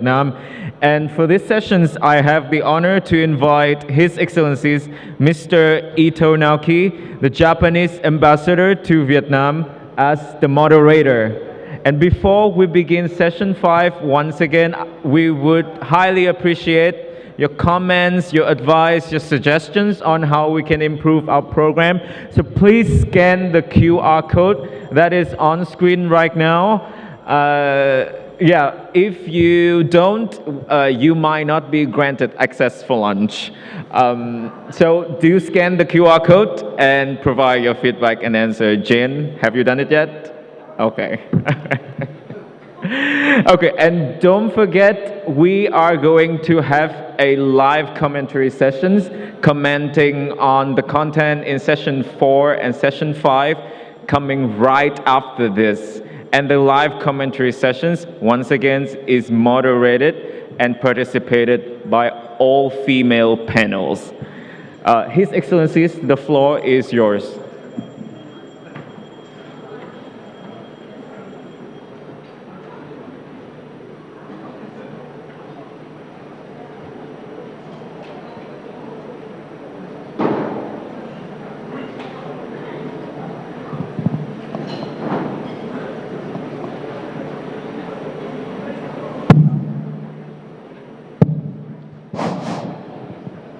Vietnam. And for these sessions, I have the honor to invite His Excellencies Mr. Ito Naoki, the Japanese ambassador to Vietnam, as the moderator. And before we begin session 5, once again, we would highly appreciate your comments, your advice, your suggestions on how we can improve our program. So please scan the QR code that is on screen right now. If you don't, you might not be granted access for lunch. So do scan the QR code and provide your feedback and answer. Jane, have you done it yet? Okay. Okay, and don't forget, we are going to have a live commentary sessions commenting on the content in session 4 and session 5 coming right after this. And the live commentary sessions, once again, is moderated and participated by all female panels. His Excellencies, the floor is yours.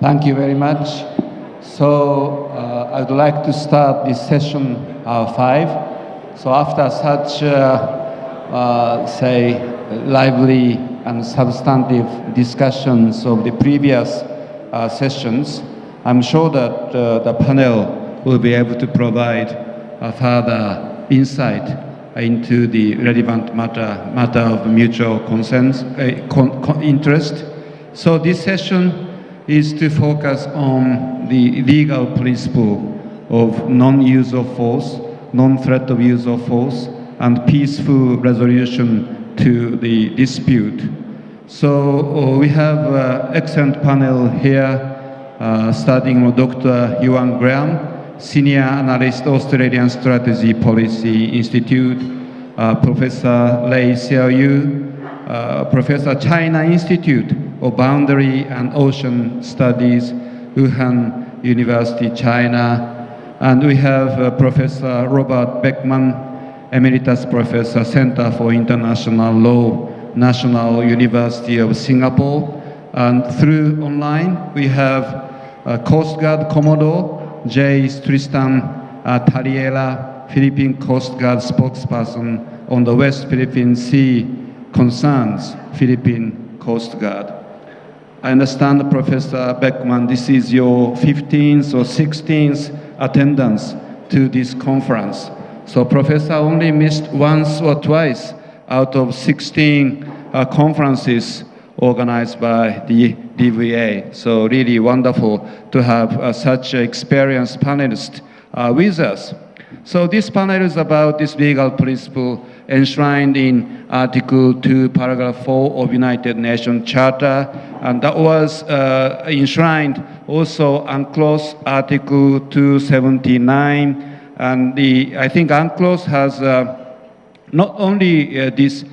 Thank you very much. So I would like to start this session 5. So after such, lively and substantive discussions of the previous sessions, I'm sure that the panel will be able to provide further insight into the relevant matter of mutual concerns, interest. So this session is to focus on the legal principle of non-use of force, non-threat of use of force, and peaceful resolution to the dispute. So we have an excellent panel here, starting with Dr. Yuan Graham, Senior Analyst, Australian Strategy Policy Institute, Professor Lei Xiaoyu, Professor China Institute of Boundary and Ocean Studies, Wuhan University, China. And we have Professor Robert Beckman, Emeritus Professor, Center for International Law, National University of Singapore. And through online, we have Coast Guard Commodore J. Tristan Tariela, Philippine Coast Guard spokesperson on the West Philippine Sea concerns Philippine Coast Guard. I understand, Professor Beckman, this is your 15th or 16th attendance to this conference. So Professor only missed once or twice out of 16 conferences organized by the DVA. So really wonderful to have such experienced panelists with us. So this panel is about this legal principle enshrined in Article 2, Paragraph 4 of United Nations Charter, and that was enshrined also UNCLOS Article 279. And I think UNCLOS has not only this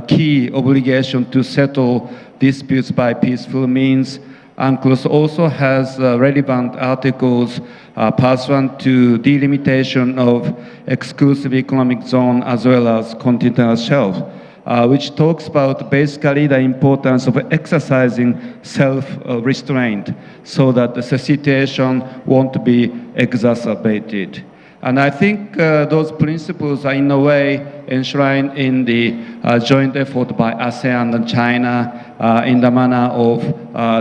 key obligation to settle disputes by peaceful means, UNCLOS also has relevant articles pursuant to delimitation of exclusive economic zone as well as continental shelf, which talks about basically the importance of exercising self-restraint so that the situation won't be exacerbated. And I think those principles are in a way enshrined in the joint effort by ASEAN and China in the manner of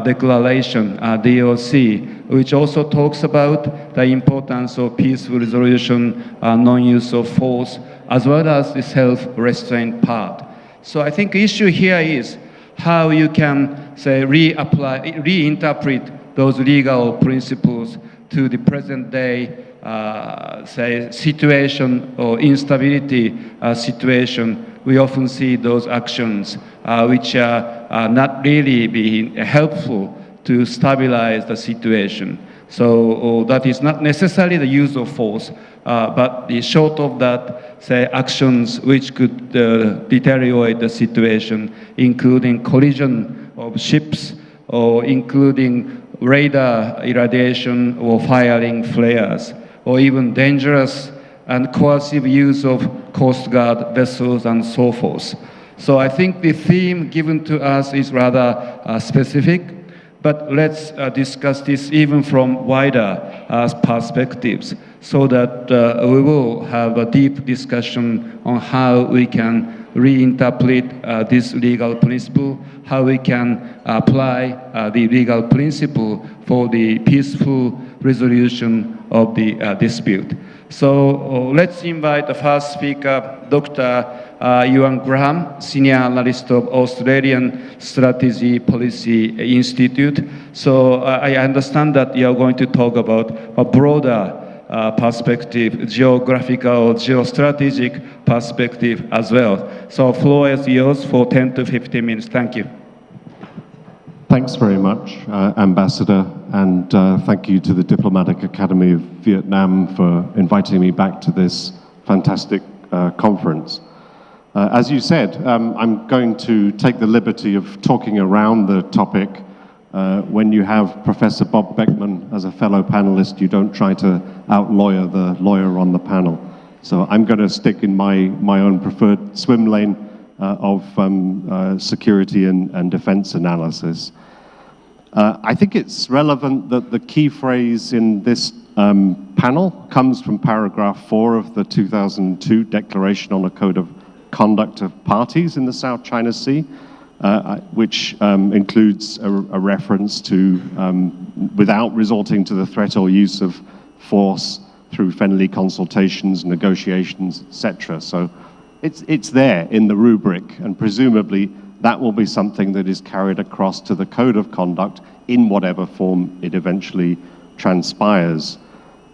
declaration, DOC, which also talks about the importance of peaceful resolution, non-use of force, as well as the self-restraint part. So I think the issue here is how you can, say, reinterpret those legal principles to the present day situation or instability situation. We often see those actions which are not really being helpful to stabilize the situation. So that is not necessarily the use of force, But the short of that, say, actions which could deteriorate the situation, including collision of ships, or including radar irradiation or firing flares, or even dangerous and coercive use of Coast Guard vessels and so forth. So I think the theme given to us is rather specific, but let's discuss this even from wider perspectives so that we will have a deep discussion on how we can reinterpret this legal principle, how we can apply the legal principle for the peaceful resolution of the dispute. So let's invite the first speaker, Dr. Ewan Graham, Senior Analyst of Australian Strategy Policy Institute. So I understand that you are going to talk about a broader perspective, geographical, geostrategic perspective as well. So floor is yours for 10 to 15 minutes. Thank you. Thanks very much, Ambassador, and thank you to the Diplomatic Academy of Vietnam for inviting me back to this fantastic conference. As you said, I'm going to take the liberty of talking around the topic. When you have Professor Bob Beckman as a fellow panelist, you don't try to out-lawyer the lawyer on the panel. So I'm going to stick in my own preferred swim lane of security and defense analysis. I think it's relevant that the key phrase in this panel comes from paragraph 4 of the 2002 Declaration on a Code of Conduct of Parties in the South China Sea, which includes a reference to without resorting to the threat or use of force through friendly consultations, negotiations, etc. So it's there in the rubric, and presumably that will be something that is carried across to the code of conduct in whatever form it eventually transpires.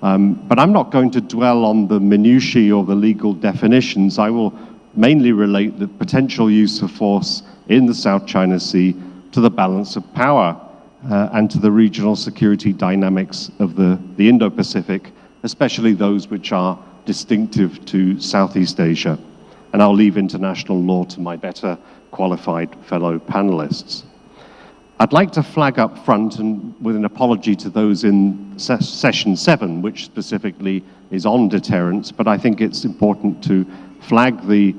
But I'm not going to dwell on the minutiae or the legal definitions. I will mainly relate the potential use of force in the South China Sea to the balance of power and to the regional security dynamics of the Indo-Pacific, especially those which are distinctive to Southeast Asia. And I'll leave international law to my better qualified fellow panelists. I'd like to flag up front, and with an apology to those in session 7, which specifically is on deterrence, but I think it's important to flag the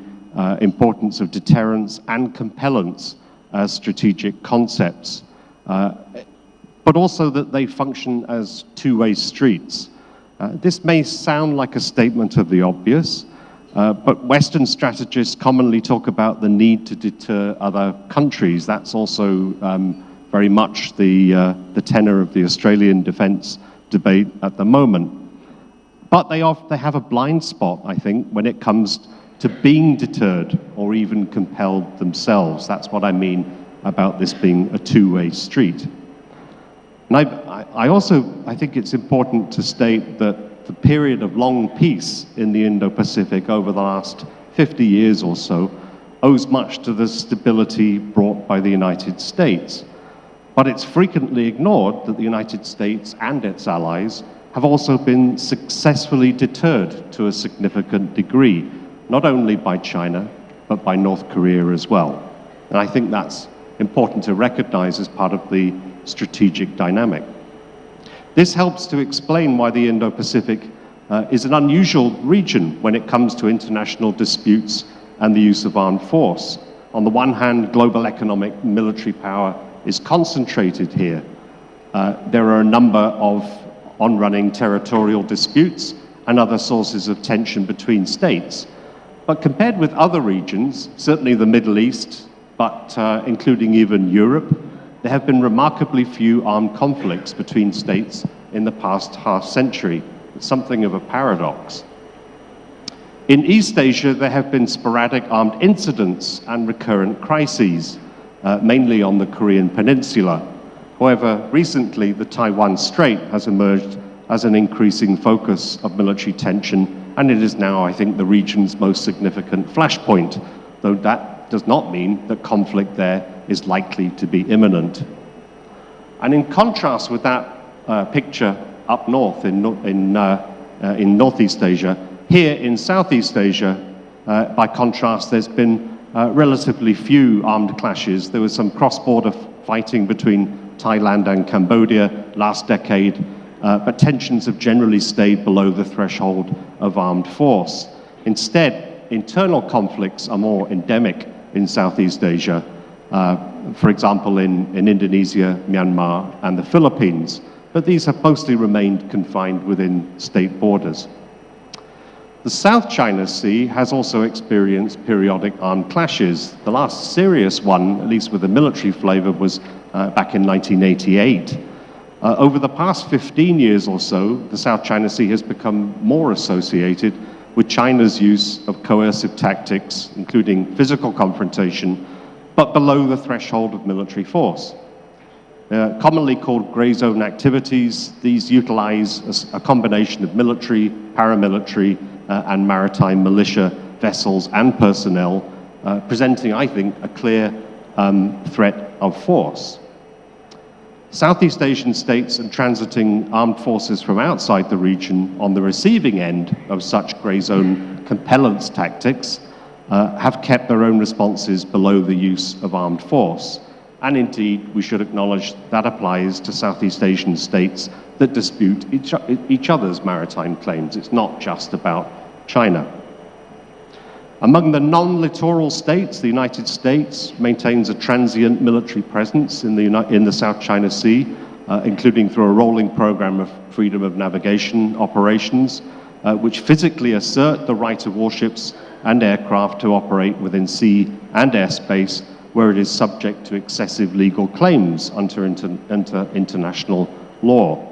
importance of deterrence and compellence as strategic concepts, but also that they function as two-way streets. This may sound like a statement of the obvious, but Western strategists commonly talk about the need to deter other countries. That's also very much the tenor of the Australian defence debate at the moment. But they have a blind spot, I think, when it comes to being deterred or even compelled themselves. That's what I mean about this being a two-way street. And I think it's important to state that the period of long peace in the Indo-Pacific over the last 50 years or so owes much to the stability brought by the United States. But it's frequently ignored that the United States and its allies have also been successfully deterred to a significant degree, not only by China, but by North Korea as well. And I think that's important to recognize as part of the strategic dynamic. This helps to explain why the Indo-Pacific is an unusual region when it comes to international disputes and the use of armed force. On the one hand, global economic military power is concentrated here. There are a number of on-running territorial disputes and other sources of tension between states. But compared with other regions, certainly the Middle East, but including even Europe, there have been remarkably few armed conflicts between states in the past half-century. It's something of a paradox. In East Asia, there have been sporadic armed incidents and recurrent crises, mainly on the Korean Peninsula. However, recently, the Taiwan Strait has emerged as an increasing focus of military tension, and it is now, I think, the region's most significant flashpoint, though that does not mean that conflict there is likely to be imminent. And in contrast with that picture up north in in Northeast Asia. Here in Southeast Asia, by contrast, there's been relatively few armed clashes. There was some cross-border fighting between Thailand and Cambodia last decade, but tensions have generally stayed below the threshold of armed force. Instead, internal conflicts are more endemic in Southeast Asia, for example, in Indonesia, Myanmar, and the Philippines, but these have mostly remained confined within state borders. The South China Sea has also experienced periodic armed clashes. The last serious one, at least with a military flavor, was back in 1988. Over the past 15 years or so, the South China Sea has become more associated with China's use of coercive tactics, including physical confrontation, but below the threshold of military force. Commonly called gray zone activities, these utilize a combination of military, paramilitary, and maritime militia vessels and personnel, presenting, I think, a clear threat of force. Southeast Asian states and transiting armed forces from outside the region on the receiving end of such gray zone compellence tactics have kept their own responses below the use of armed force. And indeed, we should acknowledge that applies to Southeast Asian states that dispute each other's maritime claims. It's not just about China. Among the non-littoral states, the United States maintains a transient military presence in the South China Sea, including through a rolling program of freedom of navigation operations, which physically assert the right of warships and aircraft to operate within sea and airspace where it is subject to excessive legal claims under international law.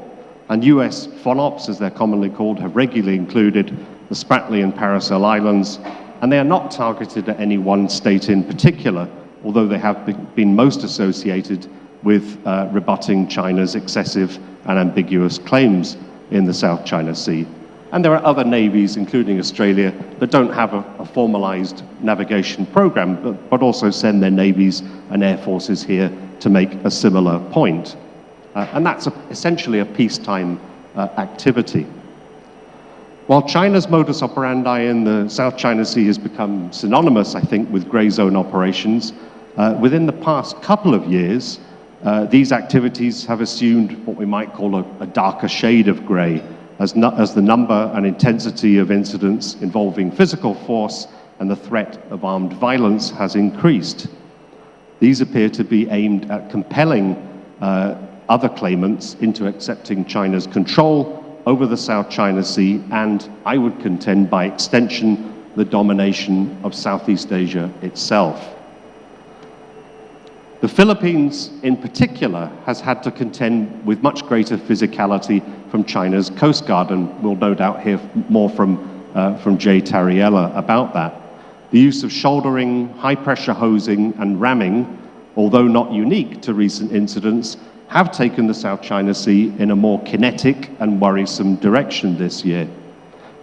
And US FONOPs, as they're commonly called, have regularly included the Spratly and Paracel Islands, and they are not targeted at any one state in particular, although they have been most associated with rebutting China's excessive and ambiguous claims in the South China Sea. And there are other navies, including Australia, that don't have a formalized navigation program, but also send their navies and air forces here to make a similar point. And that's essentially a peacetime activity. While China's modus operandi in the South China Sea has become synonymous, I think, with gray zone operations, within the past couple of years, these activities have assumed what we might call a darker shade of gray, as the number and intensity of incidents involving physical force and the threat of armed violence has increased. These appear to be aimed at compelling other claimants into accepting China's control over the South China Sea and, I would contend, by extension, the domination of Southeast Asia itself. The Philippines, in particular, has had to contend with much greater physicality from China's Coast Guard, and we'll no doubt hear more from Jay Tariella about that. The use of shouldering, high-pressure hosing, and ramming, although not unique to recent incidents, have taken the South China Sea in a more kinetic and worrisome direction this year.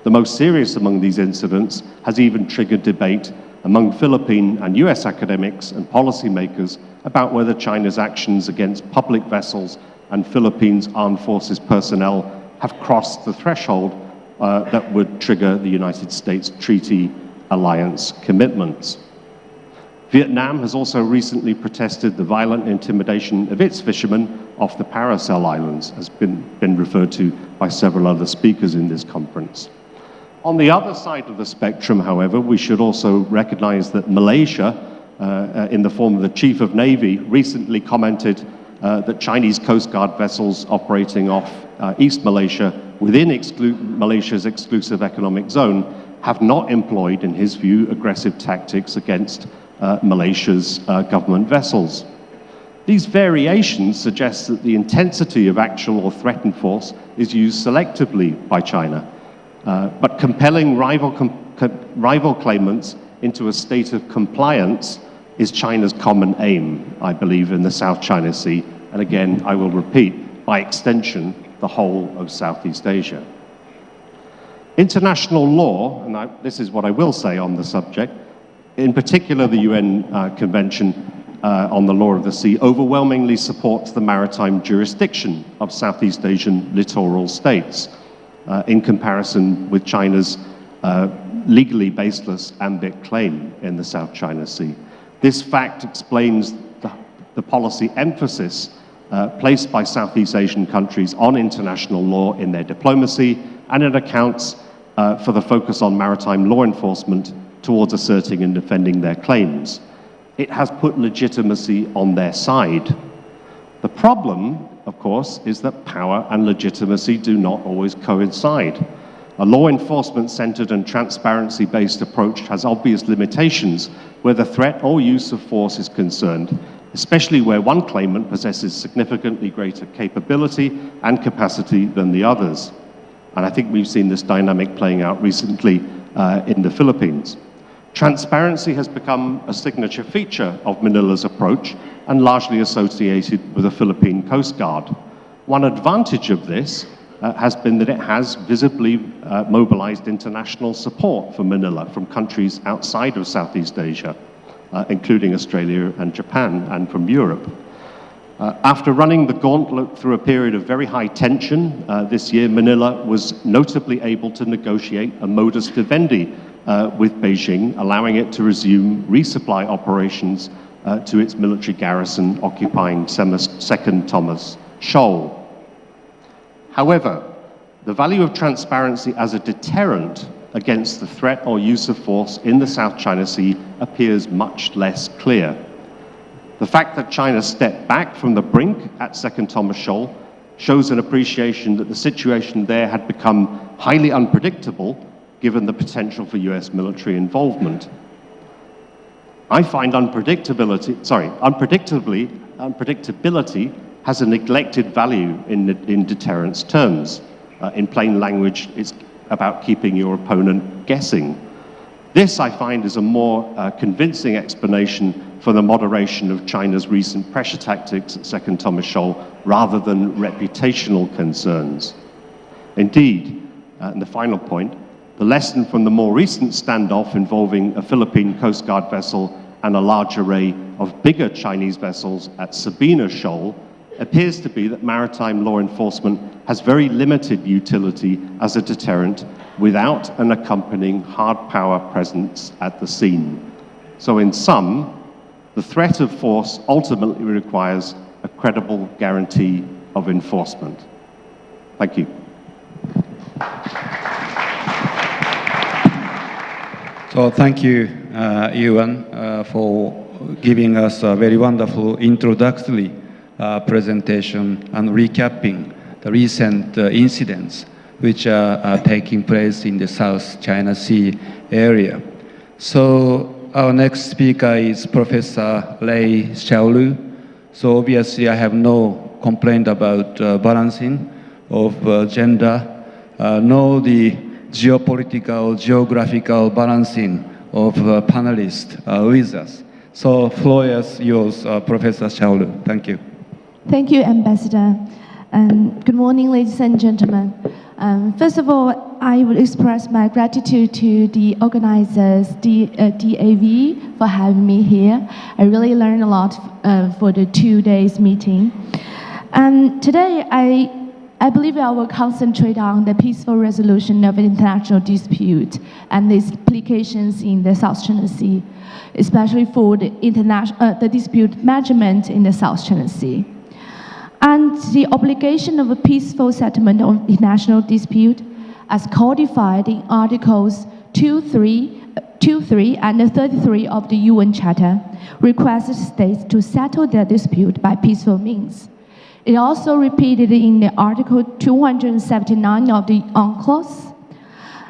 The most serious among these incidents has even triggered debate among Philippine and US academics and policymakers about whether China's actions against public vessels and Philippines armed forces personnel have crossed the threshold that would trigger the United States treaty alliance commitments. Vietnam has also recently protested the violent intimidation of its fishermen off the Paracel Islands, as been referred to by several other speakers in this conference. On the other side of the spectrum, however, we should also recognize that Malaysia, in the form of the Chief of Navy, recently commented that Chinese Coast Guard vessels operating off East Malaysia within Malaysia's exclusive economic zone have not employed, in his view, aggressive tactics against Malaysia's government vessels. These variations suggest that the intensity of actual or threatened force is used selectively by China, but compelling rival claimants into a state of compliance is China's common aim, I believe, in the South China Sea, and again, I will repeat, by extension, the whole of Southeast Asia. International law, and this is what I will say on the subject, in particular the UN Convention on the Law of the Sea, overwhelmingly supports the maritime jurisdiction of Southeast Asian littoral states. in comparison with China's legally baseless ambit claim in the South China Sea. This fact explains the policy emphasis placed by Southeast Asian countries on international law in their diplomacy, and it accounts for the focus on maritime law enforcement towards asserting and defending their claims. It has put legitimacy on their side. The problem, of course, is that power and legitimacy do not always coincide. A law enforcement-centered and transparency-based approach has obvious limitations where the threat or use of force is concerned, especially where one claimant possesses significantly greater capability and capacity than the others. And I think we've seen this dynamic playing out recently in the Philippines. Transparency has become a signature feature of Manila's approach and largely associated with the Philippine Coast Guard. One advantage of this has been that it has visibly mobilized international support for Manila from countries outside of Southeast Asia, including Australia and Japan, and from Europe. After running the gauntlet through a period of very high tension this year, Manila was notably able to negotiate a modus vivendi with Beijing, allowing it to resume resupply operations to its military garrison occupying Second Thomas Shoal. However, the value of transparency as a deterrent against the threat or use of force in the South China Sea appears much less clear. The fact that China stepped back from the brink at Second Thomas Shoal shows an appreciation that the situation there had become highly unpredictable given the potential for US military involvement. I find unpredictability has a neglected value in deterrence terms. In plain language, it's about keeping your opponent guessing. This, I find, is a more convincing explanation for the moderation of China's recent pressure tactics at Second Thomas Shoal rather than reputational concerns. Indeed, and the final point, the lesson from the more recent standoff involving a Philippine Coast Guard vessel and a large array of bigger Chinese vessels at Sabina Shoal appears to be that maritime law enforcement has very limited utility as a deterrent without an accompanying hard power presence at the scene. So in sum, the threat of force ultimately requires a credible guarantee of enforcement. Thank you. So thank you, Ewan, for giving us a very wonderful introductory presentation and recapping the recent incidents which are taking place in the South China Sea area. So our next speaker is Professor Lei Xiaolu. So obviously I have no complaint about balancing of gender, nor the geopolitical, geographical balancing of panelists with us. So floor is yours, Professor Xiaolu. Thank you. Thank you, Ambassador. Good morning, ladies and gentlemen. First of all, I would express my gratitude to the organizers, DAV, for having me here. I really learned a lot for the 2 days meeting. Today, I believe I will concentrate on the peaceful resolution of international dispute and its implications in the South China Sea, especially for the dispute management in the South China Sea. And the obligation of a peaceful settlement of international dispute, as codified in Articles 23 and 33 of the UN Charter, requires states to settle their dispute by peaceful means. It also repeated in the Article 279 of the UNCLOS.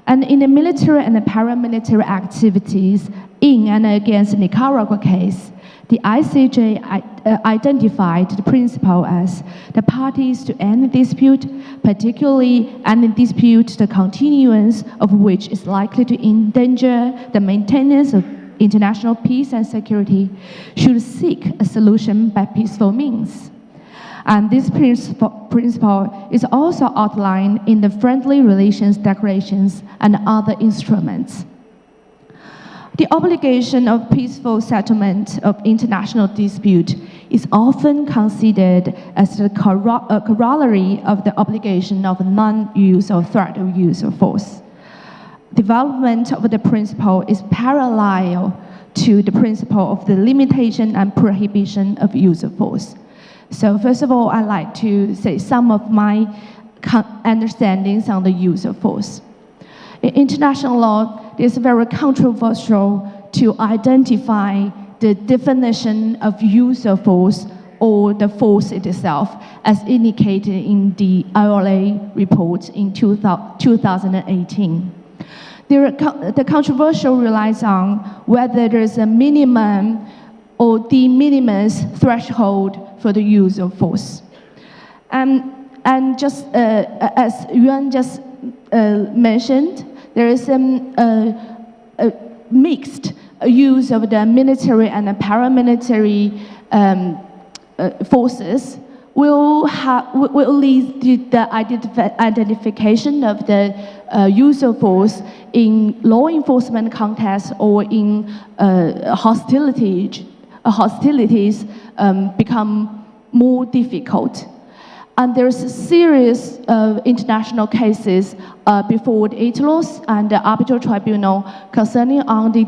And in the military and the paramilitary activities in and against the Nicaragua case, the ICJ identified the principle as the parties to any dispute, particularly any dispute the continuance of which is likely to endanger the maintenance of international peace and security, should seek a solution by peaceful means. And this principle is also outlined in the Friendly Relations Declarations and other instruments. The obligation of peaceful settlement of international dispute is often considered as the corollary of the obligation of non-use or threat of use of force. Development of the principle is parallel to the principle of the limitation and prohibition of use of force. So first of all, I'd like to say some of my understandings on the use of force. In international law, it is very controversial to identify the definition of use of force or the force itself, as indicated in the ILA report in 2018. The controversial relies on whether there is a minimum or de minimis threshold for the use of force. And just as Yuan just mentioned, there is a mixed use of the military and the paramilitary forces will lead to the identification of the use of force in law enforcement contests or in hostilities become more difficult. And there's a series of international cases before the ITLOS and the Arbitral Tribunal concerning on the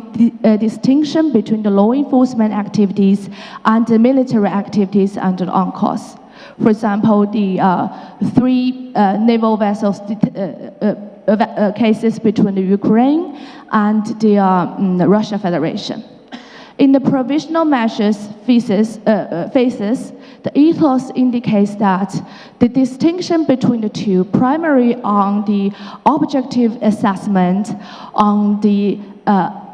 distinction between the law enforcement activities and the military activities under the UNCLOS. For example, the three naval vessels cases between the Ukraine and the Russia Federation. In the provisional measures phases, the ethos indicates that the distinction between the two, primarily on the objective assessment on the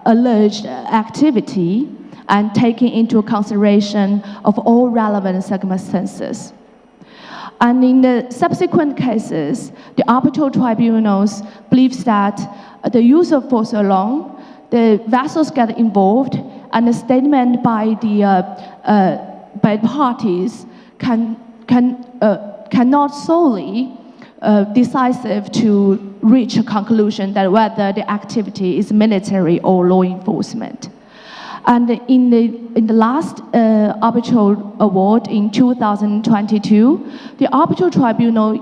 alleged activity and taking into consideration of all relevant circumstances. And in the subsequent cases, the arbitral tribunals believes that the use of force alone, the vessels get involved, and a statement by the parties cannot solely decisive to reach a conclusion that whether the activity is military or law enforcement. And in the last arbitral award in 2022, the arbitral tribunal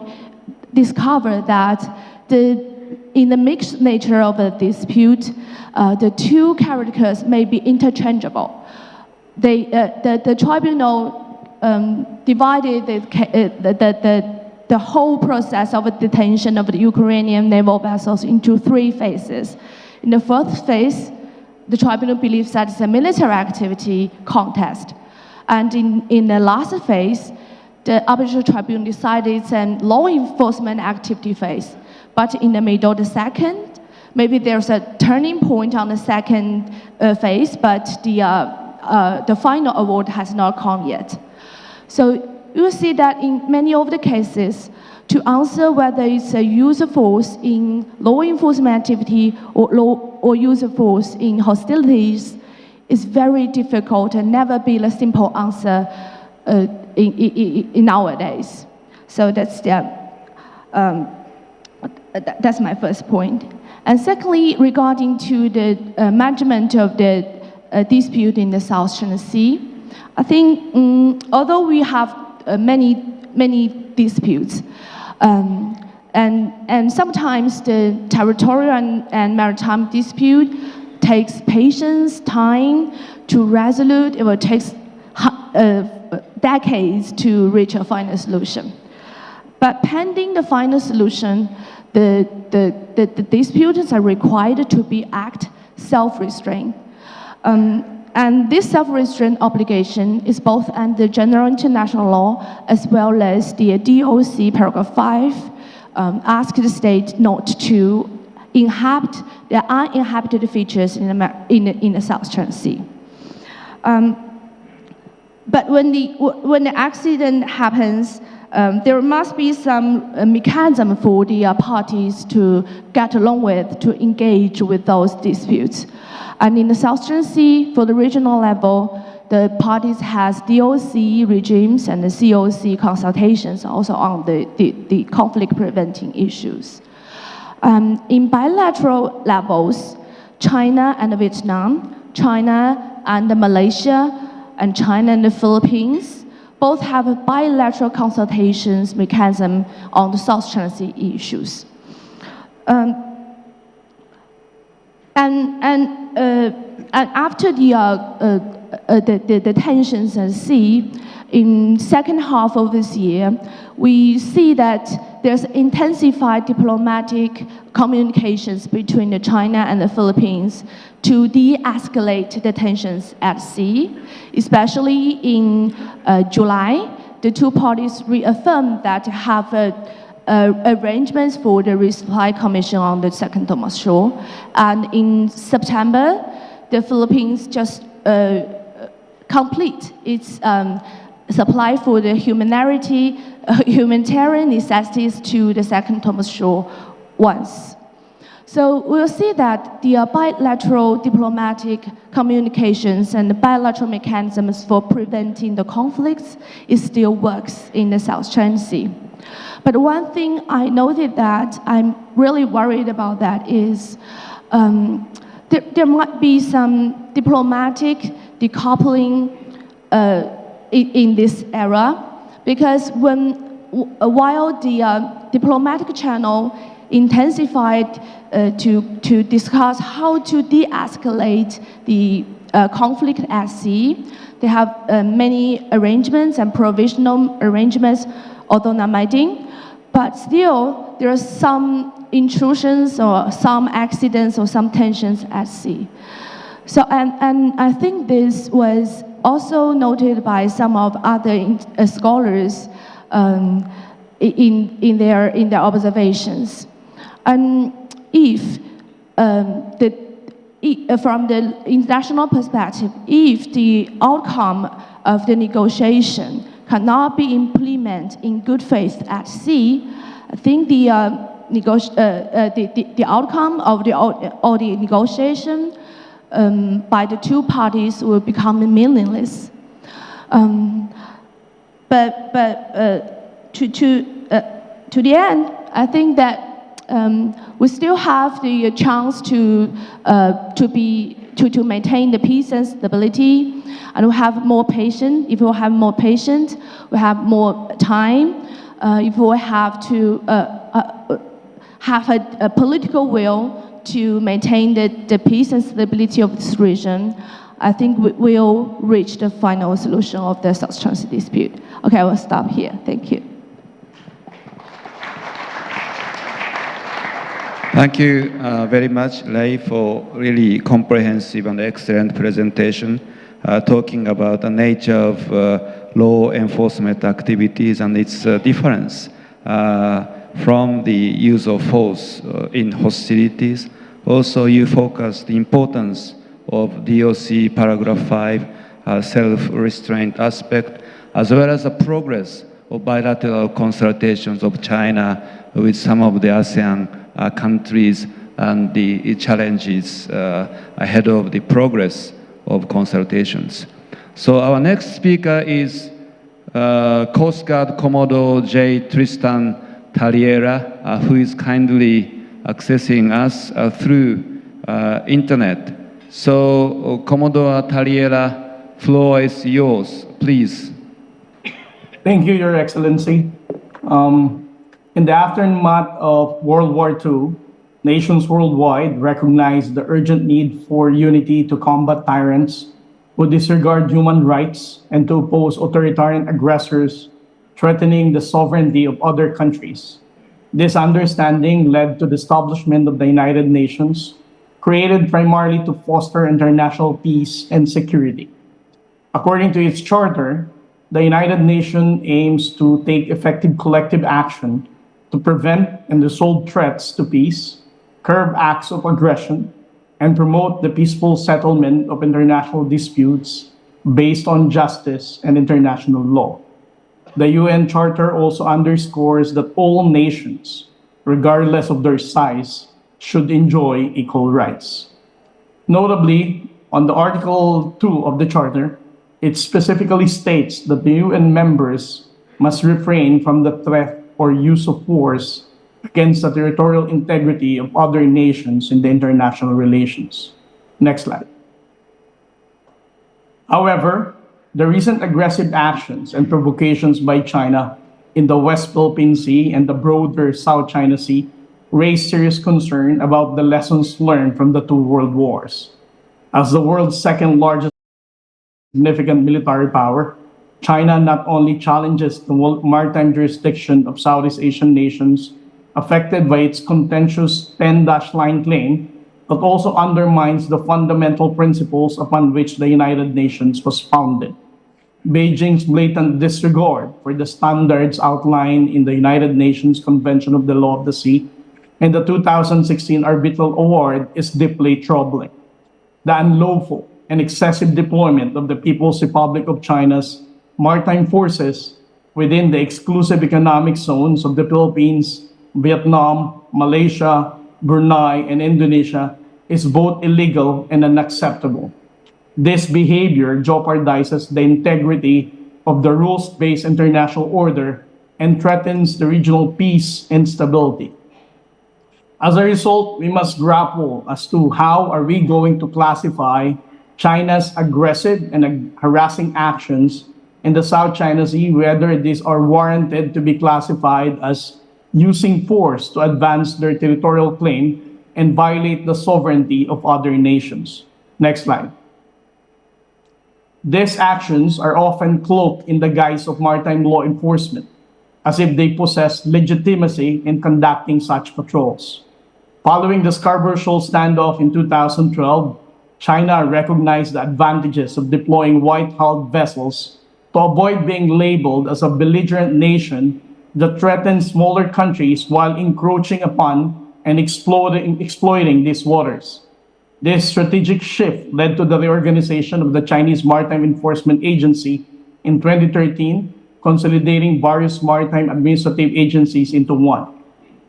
discovered that in the mixed nature of the dispute, the two characters may be interchangeable. The tribunal divided the whole process of detention of the Ukrainian naval vessels into three phases. In the first phase, the tribunal believes that it's a military activity contest. And in the last phase, the arbitral tribunal decided it's a law enforcement activity phase. But in the middle, the second, maybe there's a turning point on the second phase, but the final award has not come yet. So you will see that in many of the cases, to answer whether it's a use of force in law enforcement activity or use of force in hostilities is very difficult and never be a simple answer in nowadays. So that's my first point. And secondly, regarding to the management of the dispute in the South China Sea, I think although we have many disputes, and sometimes the territorial and maritime dispute takes patience, time to resolve. It will take decades to reach a final solution. But pending the final solution, the disputants are required to act self-restraint. And this self-restraint obligation is both under general international law as well as the DOC paragraph 5 asks the state not to inhabit the uninhabited features in the South China Sea. But when the accident happens, there must be some mechanism for the parties to get along with, to engage with those disputes. And in the South China Sea, for the regional level, the parties has DOC regimes and the COC consultations also on the conflict preventing issues. In bilateral levels, China and Vietnam, China and Malaysia and China and the Philippines both have a bilateral consultations mechanism on the South China Sea issues. And after the tensions at sea, in second half of this year, we see that there's intensified diplomatic communications between China and the Philippines to de-escalate the tensions at sea. Especially in July, the two parties reaffirmed that have arrangements for the resupply commission on the second Thomas Shore. And in September, the Philippines just complete its supply for the humanitarian necessities to the second Thomas Shore once. So we'll see that the bilateral diplomatic communications and the bilateral mechanisms for preventing the conflicts, it still works in the South China Sea. But one thing I noted that I'm really worried about that is there might be some diplomatic decoupling in this era, because while the diplomatic channel intensified to discuss how to de-escalate the conflict at sea, they have many arrangements and provisional arrangements, although not binding, but still there are some intrusions or some accidents or some tensions at sea. So, and I think this was also noted by some of other scholars in their observations. And if from the international perspective, if the outcome of the negotiation cannot be implemented in good faith at sea, I think the outcome of all the negotiation by the two parties will become meaningless. But to the end, I think that we still have the chance to maintain the peace and stability, and we have more patience. If we have more patience, we have more time. If we have to have a political will to maintain the peace and stability of this region, I think we will reach the final solution of the South China Sea dispute. Okay, I will stop here. Thank you. Thank you very much, Lei, for really comprehensive and excellent presentation, talking about the nature of law enforcement activities and its difference from the use of force in hostilities. Also, you focus the importance of DOC paragraph 5, self-restraint aspect, as well as the progress of bilateral consultations of China with some of the ASEAN countries and the challenges ahead of the progress of consultations. So our next speaker is Coast Guard Commodore J. Tristan Taliera, who is kindly accessing us through internet. So Commodore Taliera, floor is yours, please. Thank you, Your Excellency. In the aftermath of World War II, nations worldwide recognized the urgent need for unity to combat tyrants who disregard human rights and to oppose authoritarian aggressors threatening the sovereignty of other countries. This understanding led to the establishment of the United Nations, created primarily to foster international peace and security. According to its charter, the United Nations aims to take effective collective action to prevent and resolve threats to peace, curb acts of aggression, and promote the peaceful settlement of international disputes based on justice and international law. The UN Charter also underscores that all nations, regardless of their size, should enjoy equal rights. Notably, on the Article 2 of the Charter, it specifically states that the UN members must refrain from the threat or use of force against the territorial integrity of other nations in the international relations. Next slide. However, The recent aggressive actions and provocations by China in the West Philippine Sea and the broader South China Sea raise serious concern about the lessons learned from the two world wars. As the world's second largest significant military power, China not only challenges the maritime jurisdiction of Southeast Asian nations affected by its contentious 10-line claim, but also undermines the fundamental principles upon which the United Nations was founded. Beijing's blatant disregard for the standards outlined in the United Nations Convention of the Law of the Sea and the 2016 arbitral award is deeply troubling. The unlawful and excessive deployment of the People's Republic of China's maritime forces within the exclusive economic zones of the Philippines, Vietnam, Malaysia, Brunei, and Indonesia is both illegal and unacceptable. This behavior jeopardizes the integrity of the rules-based international order and threatens the regional peace and stability. As a result, we must grapple as to how are we going to classify China's aggressive and harassing actions in the South China Sea, whether these are warranted to be classified as using force to advance their territorial claim and violate the sovereignty of other nations. Next slide. These actions are often cloaked in the guise of maritime law enforcement, as if they possess legitimacy in conducting such patrols. Following the Scarborough Shoal standoff in 2012, China recognized the advantages of deploying white-hulled vessels to avoid being labeled as a belligerent nation that threatens smaller countries while encroaching upon and exploiting these waters. This strategic shift led to the reorganization of the Chinese Maritime Enforcement Agency in 2013, consolidating various maritime administrative agencies into one.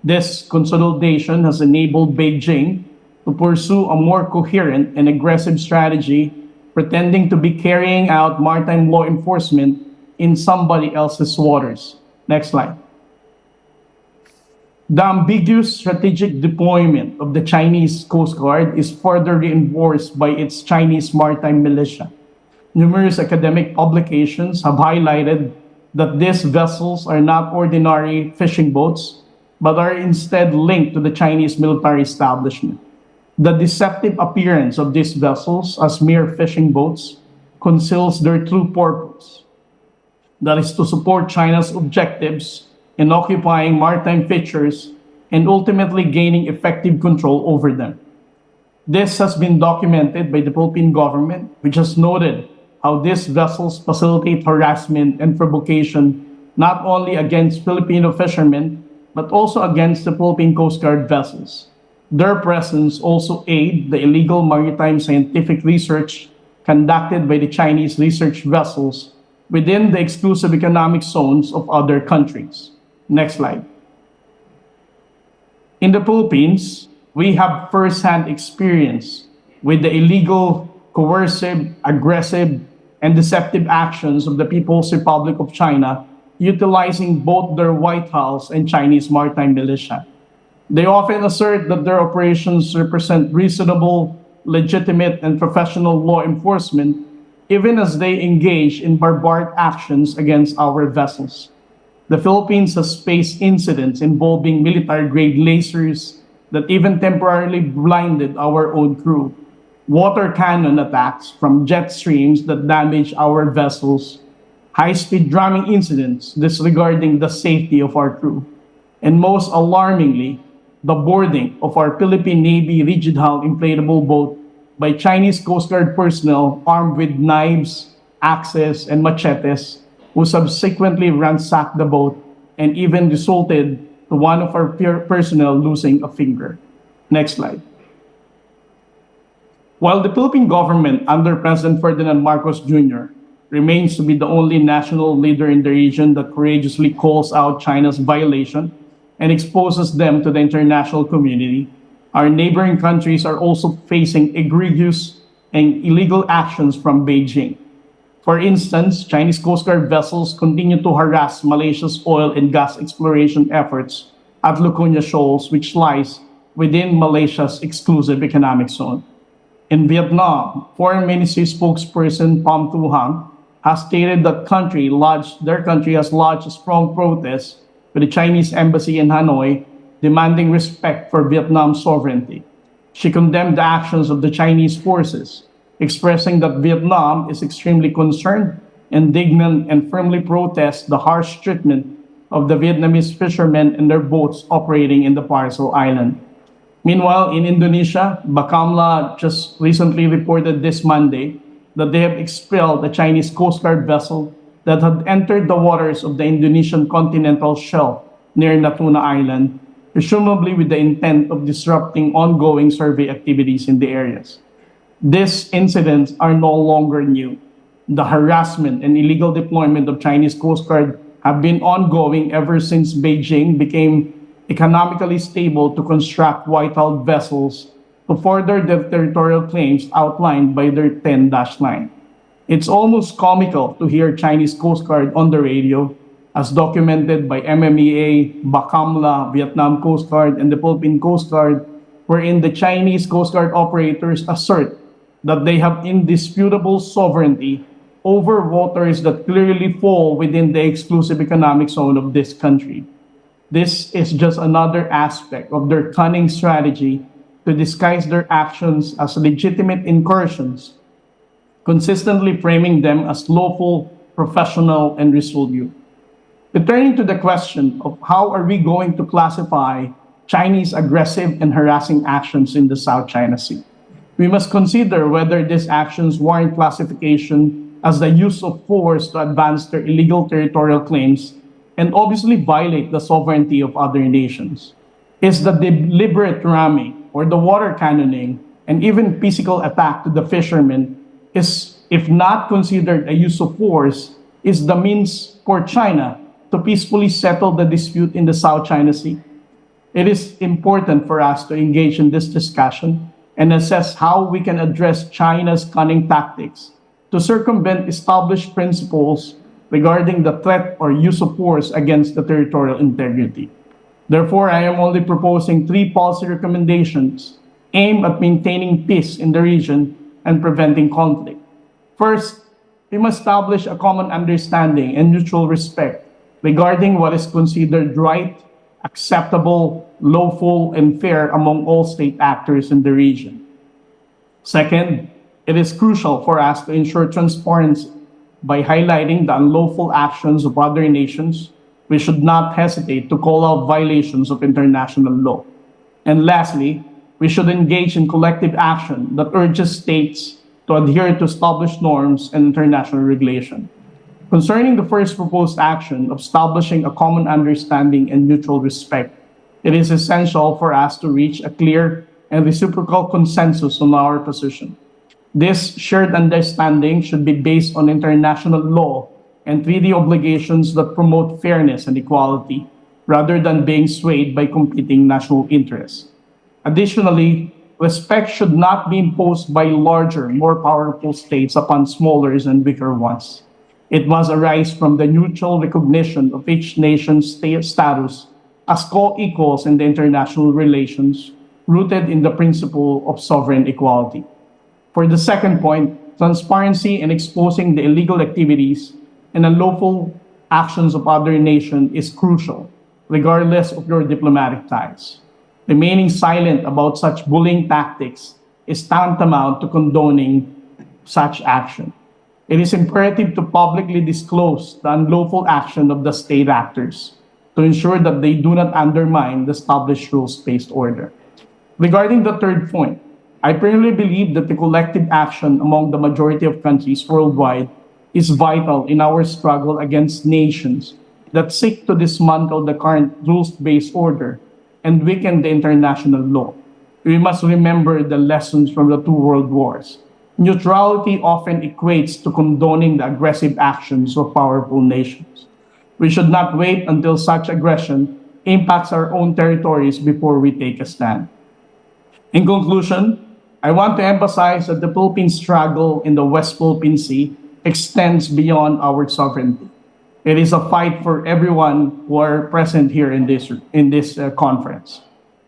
This consolidation has enabled Beijing to pursue a more coherent and aggressive strategy, pretending to be carrying out maritime law enforcement in somebody else's waters. Next slide. The ambiguous strategic deployment of the Chinese Coast Guard is further reinforced by its Chinese maritime militia. Numerous academic publications have highlighted that these vessels are not ordinary fishing boats, but are instead linked to the Chinese military establishment. The deceptive appearance of these vessels as mere fishing boats conceals their true purpose, that is to support China's objectives in occupying maritime features and ultimately gaining effective control over them. This has been documented by the Philippine government, which has noted how these vessels facilitate harassment and provocation not only against Filipino fishermen, but also against the Philippine Coast Guard vessels. Their presence also aid the illegal maritime scientific research conducted by the Chinese research vessels within the exclusive economic zones of other countries. Next slide. In the Philippines, we have first-hand experience with the illegal, coercive, aggressive, and deceptive actions of the People's Republic of China, utilizing both their white hulls and Chinese maritime militia. They often assert that their operations represent reasonable, legitimate, and professional law enforcement, even as they engage in barbaric actions against our vessels. The Philippines has faced incidents involving military-grade lasers that even temporarily blinded our own crew, water cannon attacks from jet streams that damage our vessels, high-speed jamming incidents disregarding the safety of our crew, and most alarmingly, the boarding of our Philippine Navy rigid hull inflatable boat by Chinese Coast Guard personnel armed with knives, axes, and machetes, who subsequently ransacked the boat and even resulted to one of our personnel losing a finger. Next slide. While the Philippine government under President Ferdinand Marcos Jr. remains to be the only national leader in the region that courageously calls out China's violation and exposes them to the international community, our neighboring countries are also facing egregious and illegal actions from Beijing. For instance, Chinese Coast Guard vessels continue to harass Malaysia's oil and gas exploration efforts at Lucuña Shoals, which lies within Malaysia's exclusive economic zone. In Vietnam, Foreign Ministry spokesperson Pham Thu Hang has stated that their country has lodged a strong protest with the Chinese embassy in Hanoi demanding respect for Vietnam's sovereignty. She condemned the actions of the Chinese forces, expressing that Vietnam is extremely concerned, indignant, and firmly protests the harsh treatment of the Vietnamese fishermen and their boats operating in the parcel island. Meanwhile, in Indonesia, Bakamla just recently reported this Monday that they have expelled a Chinese Coast Guard vessel that had entered the waters of the Indonesian continental shelf near Natuna Island, presumably with the intent of disrupting ongoing survey activities in the areas. These incidents are no longer new. The harassment and illegal deployment of Chinese Coast Guard have been ongoing ever since Beijing became economically stable to construct white-hulled vessels to further the territorial claims outlined by their 10-line. It's almost comical to hear Chinese Coast Guard on the radio, as documented by MMEA, Bakamla, Vietnam Coast Guard, and the Philippine Coast Guard, wherein the Chinese Coast Guard operators assert that they have indisputable sovereignty over waters that clearly fall within the exclusive economic zone of this country. This is just another aspect of their cunning strategy to disguise their actions as legitimate incursions, consistently framing them as lawful, professional, and resolute. Returning to the question of how are we going to classify Chinese aggressive and harassing actions in the South China Sea, we must consider whether these actions warrant classification as the use of force to advance their illegal territorial claims and obviously violate the sovereignty of other nations. Is the deliberate ramming or the water cannoning and even physical attack to the fishermen is, if not considered a use of force, is the means for China to peacefully settle the dispute in the South China Sea? It is important for us to engage in this discussion and assess how we can address China's cunning tactics to circumvent established principles regarding the threat or use of force against the territorial integrity. Therefore, I am only proposing 3 policy recommendations aimed at maintaining peace in the region and preventing conflict. First, we must establish a common understanding and mutual respect regarding what is considered right, acceptable, lawful, and fair among all state actors in the region. Second, it is crucial for us to ensure transparency by highlighting the unlawful actions of other nations. We should not hesitate to call out violations of international law. And lastly, we should engage in collective action that urges states to adhere to established norms and international regulation. Concerning the first proposed action of establishing a common understanding and mutual respect, it is essential for us to reach a clear and reciprocal consensus on our position. This shared understanding should be based on international law and treaty obligations that promote fairness and equality, rather than being swayed by competing national interests. Additionally, respect should not be imposed by larger, more powerful states upon smaller and weaker ones. It must arise from the mutual recognition of each nation's status as co-equals in the international relations, rooted in the principle of sovereign equality. For the second point, transparency in exposing the illegal activities and unlawful actions of other nations is crucial, regardless of your diplomatic ties. Remaining silent about such bullying tactics is tantamount to condoning such action. It is imperative to publicly disclose the unlawful action of the state actors to ensure that they do not undermine the established rules-based order. Regarding the third point, I firmly believe that the collective action among the majority of countries worldwide is vital in our struggle against nations that seek to dismantle the current rules-based order and weaken the international law. We must remember the lessons from the 2 world wars. Neutrality often equates to condoning the aggressive actions of powerful nations. We should not wait until such aggression impacts our own territories before we take a stand. In conclusion, I want to emphasize that the Philippine struggle in the West Philippine Sea extends beyond our sovereignty. It is a fight for everyone who are present here in this conference.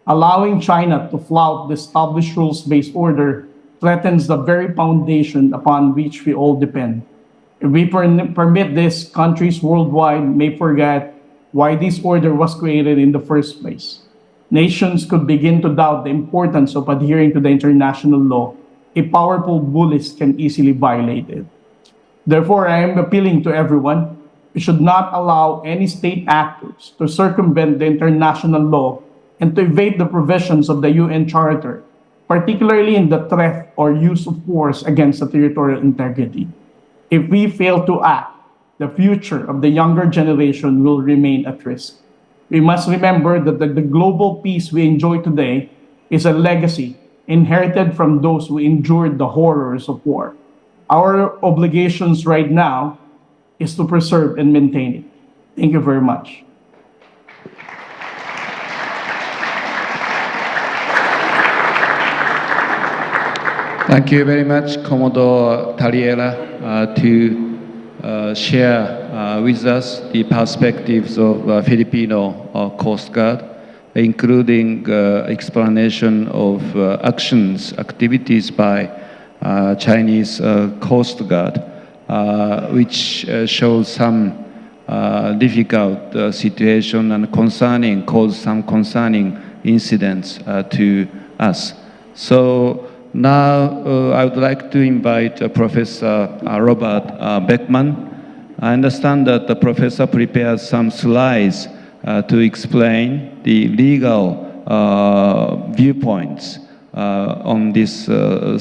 Allowing China to flout the established rules-based order threatens the very foundation upon which we all depend. If we permit this, countries worldwide may forget why this order was created in the first place. Nations could begin to doubt the importance of adhering to the international law if powerful bullies can easily violate it. Therefore, I am appealing to everyone. We should not allow any state actors to circumvent the international law and to evade the provisions of the UN Charter, particularly in the threat or use of force against the territorial integrity. If we fail to act, the future of the younger generation will remain at risk. We must remember that the global peace we enjoy today is a legacy inherited from those who endured the horrors of war. Our obligations right now is to preserve and maintain it. Thank you very much. Thank you very much, Commodore Tariela, to share with us the perspectives of Filipino Coast Guard, including explanation of activities by Chinese Coast Guard, which shows some difficult situation and caused some concerning incidents to us. So now I would like to invite Professor Robert Beckman. I understand that the professor prepared some slides to explain the legal viewpoints on this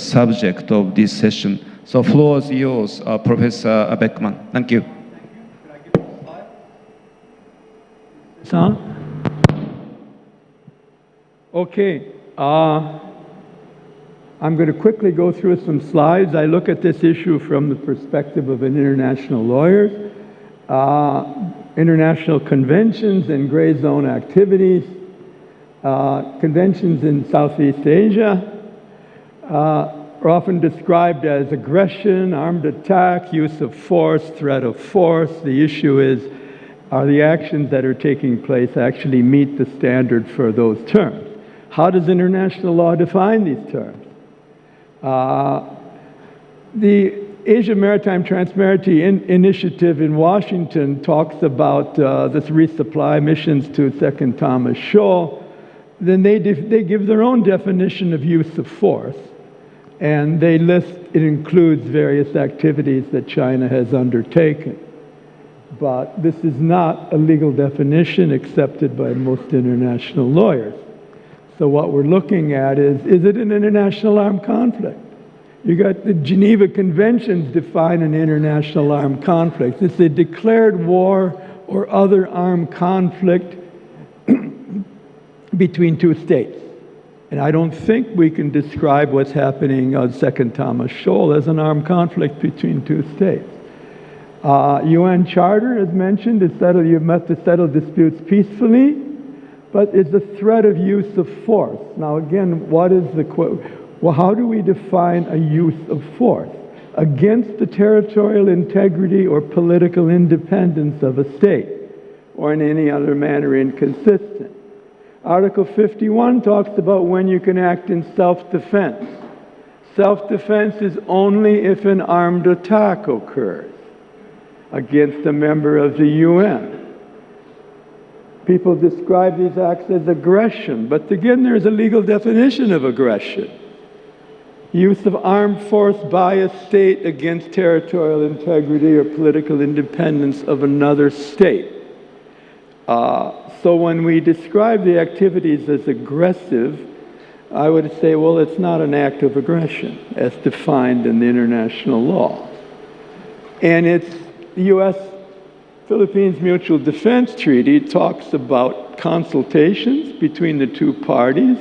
subject of this session. So floor is yours, Professor Beckman. Thank you. Sound? Okay. I'm going to quickly go through some slides. I look at this issue from the perspective of an international lawyer. International conventions and gray zone activities, conventions in Southeast Asia are often described as aggression, armed attack, use of force, threat of force. The issue is, are the actions that are taking place actually meet the standard for those terms? How does international law define these terms? The Asia Maritime Transparency Initiative in Washington talks about the resupply missions to Second Thomas Shoal. Then they give their own definition of use of force, and they list, it includes various activities that China has undertaken. But this is not a legal definition accepted by most international lawyers. So what we're looking at is it an international armed conflict? You got the Geneva Conventions define an international armed conflict. It's a declared war or other armed conflict between two states. And I don't think we can describe what's happening on Second Thomas Shoal as an armed conflict between two states. UN Charter, as mentioned, is that you must settle disputes peacefully, but it's a threat of use of force. Now again, what is well, how do we define a use of force? Against the territorial integrity or political independence of a state, or in any other manner inconsistent. Article 51 talks about when you can act in self-defense. Self-defense is only if an armed attack occurs against a member of the UN. People describe these acts as aggression, but again, there's a legal definition of aggression. Use of armed force by a state against territorial integrity or political independence of another state. So when we describe the activities as aggressive, I would say, well, it's not an act of aggression as defined in the international law. And it's the U.S.-Philippines Mutual Defense Treaty talks about consultations between the two parties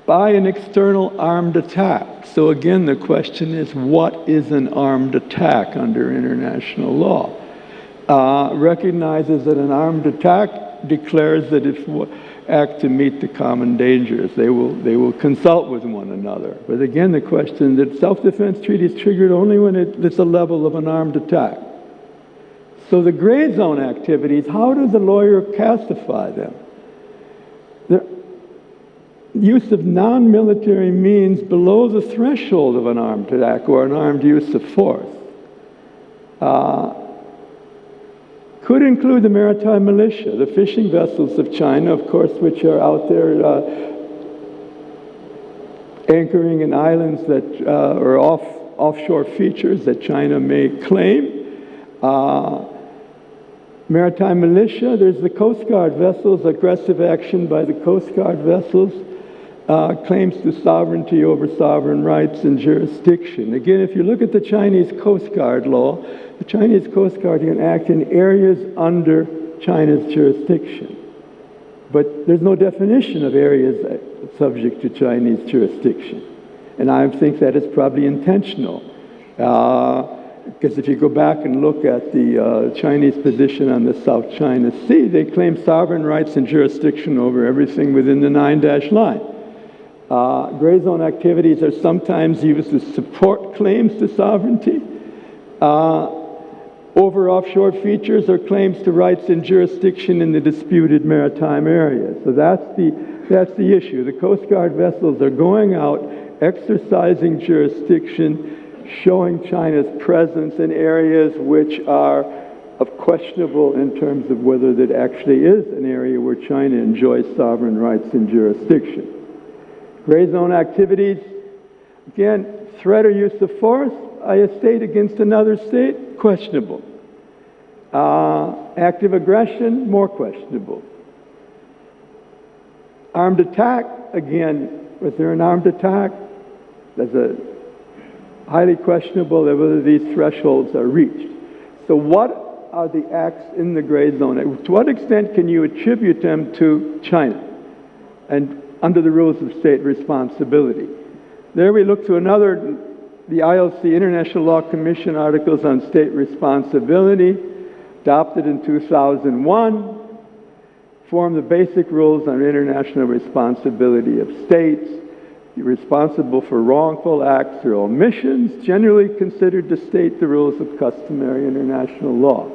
by an external armed attack. So again, the question is, what is an armed attack under international law? Recognizes that an armed attack declares that if act to meet the common dangers, they will consult with one another. But again, the question that self-defense treaty is triggered only when it's a level of an armed attack. So the gray zone activities, how does the lawyer classify them? use of non-military means below the threshold of an armed attack or an armed use of force could include the maritime militia, the fishing vessels of China, of course, which are out there anchoring in islands that are offshore features that China may claim. Maritime militia, there's the Coast Guard vessels, aggressive action by the Coast Guard vessels, claims to sovereignty over sovereign rights and jurisdiction. Again, if you look at the Chinese Coast Guard law, the Chinese Coast Guard can act in areas under China's jurisdiction. But there's no definition of areas subject to Chinese jurisdiction. And I think that is probably intentional. Because if you go back and look at the Chinese position on the South China Sea, they claim sovereign rights and jurisdiction over everything within the 9-dash line. Gray zone activities are sometimes used to support claims to sovereignty over offshore features or claims to rights and jurisdiction in the disputed maritime area. So that's the issue. The Coast Guard vessels are going out, exercising jurisdiction, showing China's presence in areas which are of questionable in terms of whether that actually is an area where China enjoys sovereign rights and jurisdiction. Gray zone activities, again, threat or use of force by a state against another state, questionable. Active aggression, more questionable. Armed attack, again, was there an armed attack? That's a highly questionable whether these thresholds are reached. So what are the acts in the gray zone? To what extent can you attribute them to China and under the rules of state responsibility? There we look to another, the ILC International Law Commission Articles on State Responsibility, adopted in 2001, form the basic rules on international responsibility of states. You're responsible for wrongful acts or omissions, generally considered to state the rules of customary international law.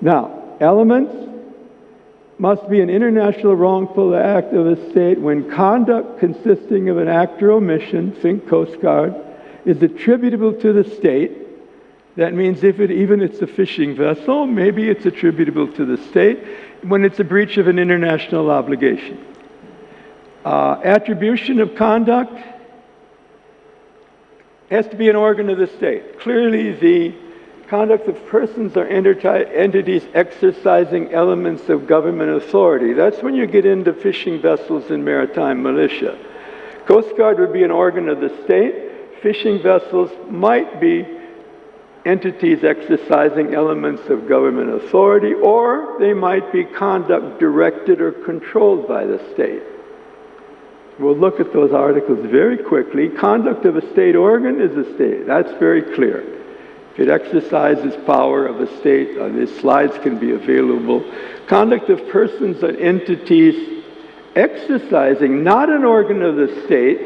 Now, elements must be an international wrongful act of a state when conduct consisting of an act or omission, think Coast Guard, is attributable to the state. That means even it's a fishing vessel, maybe it's attributable to the state when it's a breach of an international obligation. Attribution of conduct has to be an organ of the state. Clearly, the conduct of persons or entities exercising elements of government authority. That's when you get into fishing vessels and maritime militia. Coast Guard would be an organ of the state. Fishing vessels might be entities exercising elements of government authority, or they might be conduct directed or controlled by the state. We'll look at those articles very quickly. Conduct of a state organ is a state. That's very clear. If it exercises power of a state, these slides can be available. Conduct of persons or entities exercising not an organ of the state,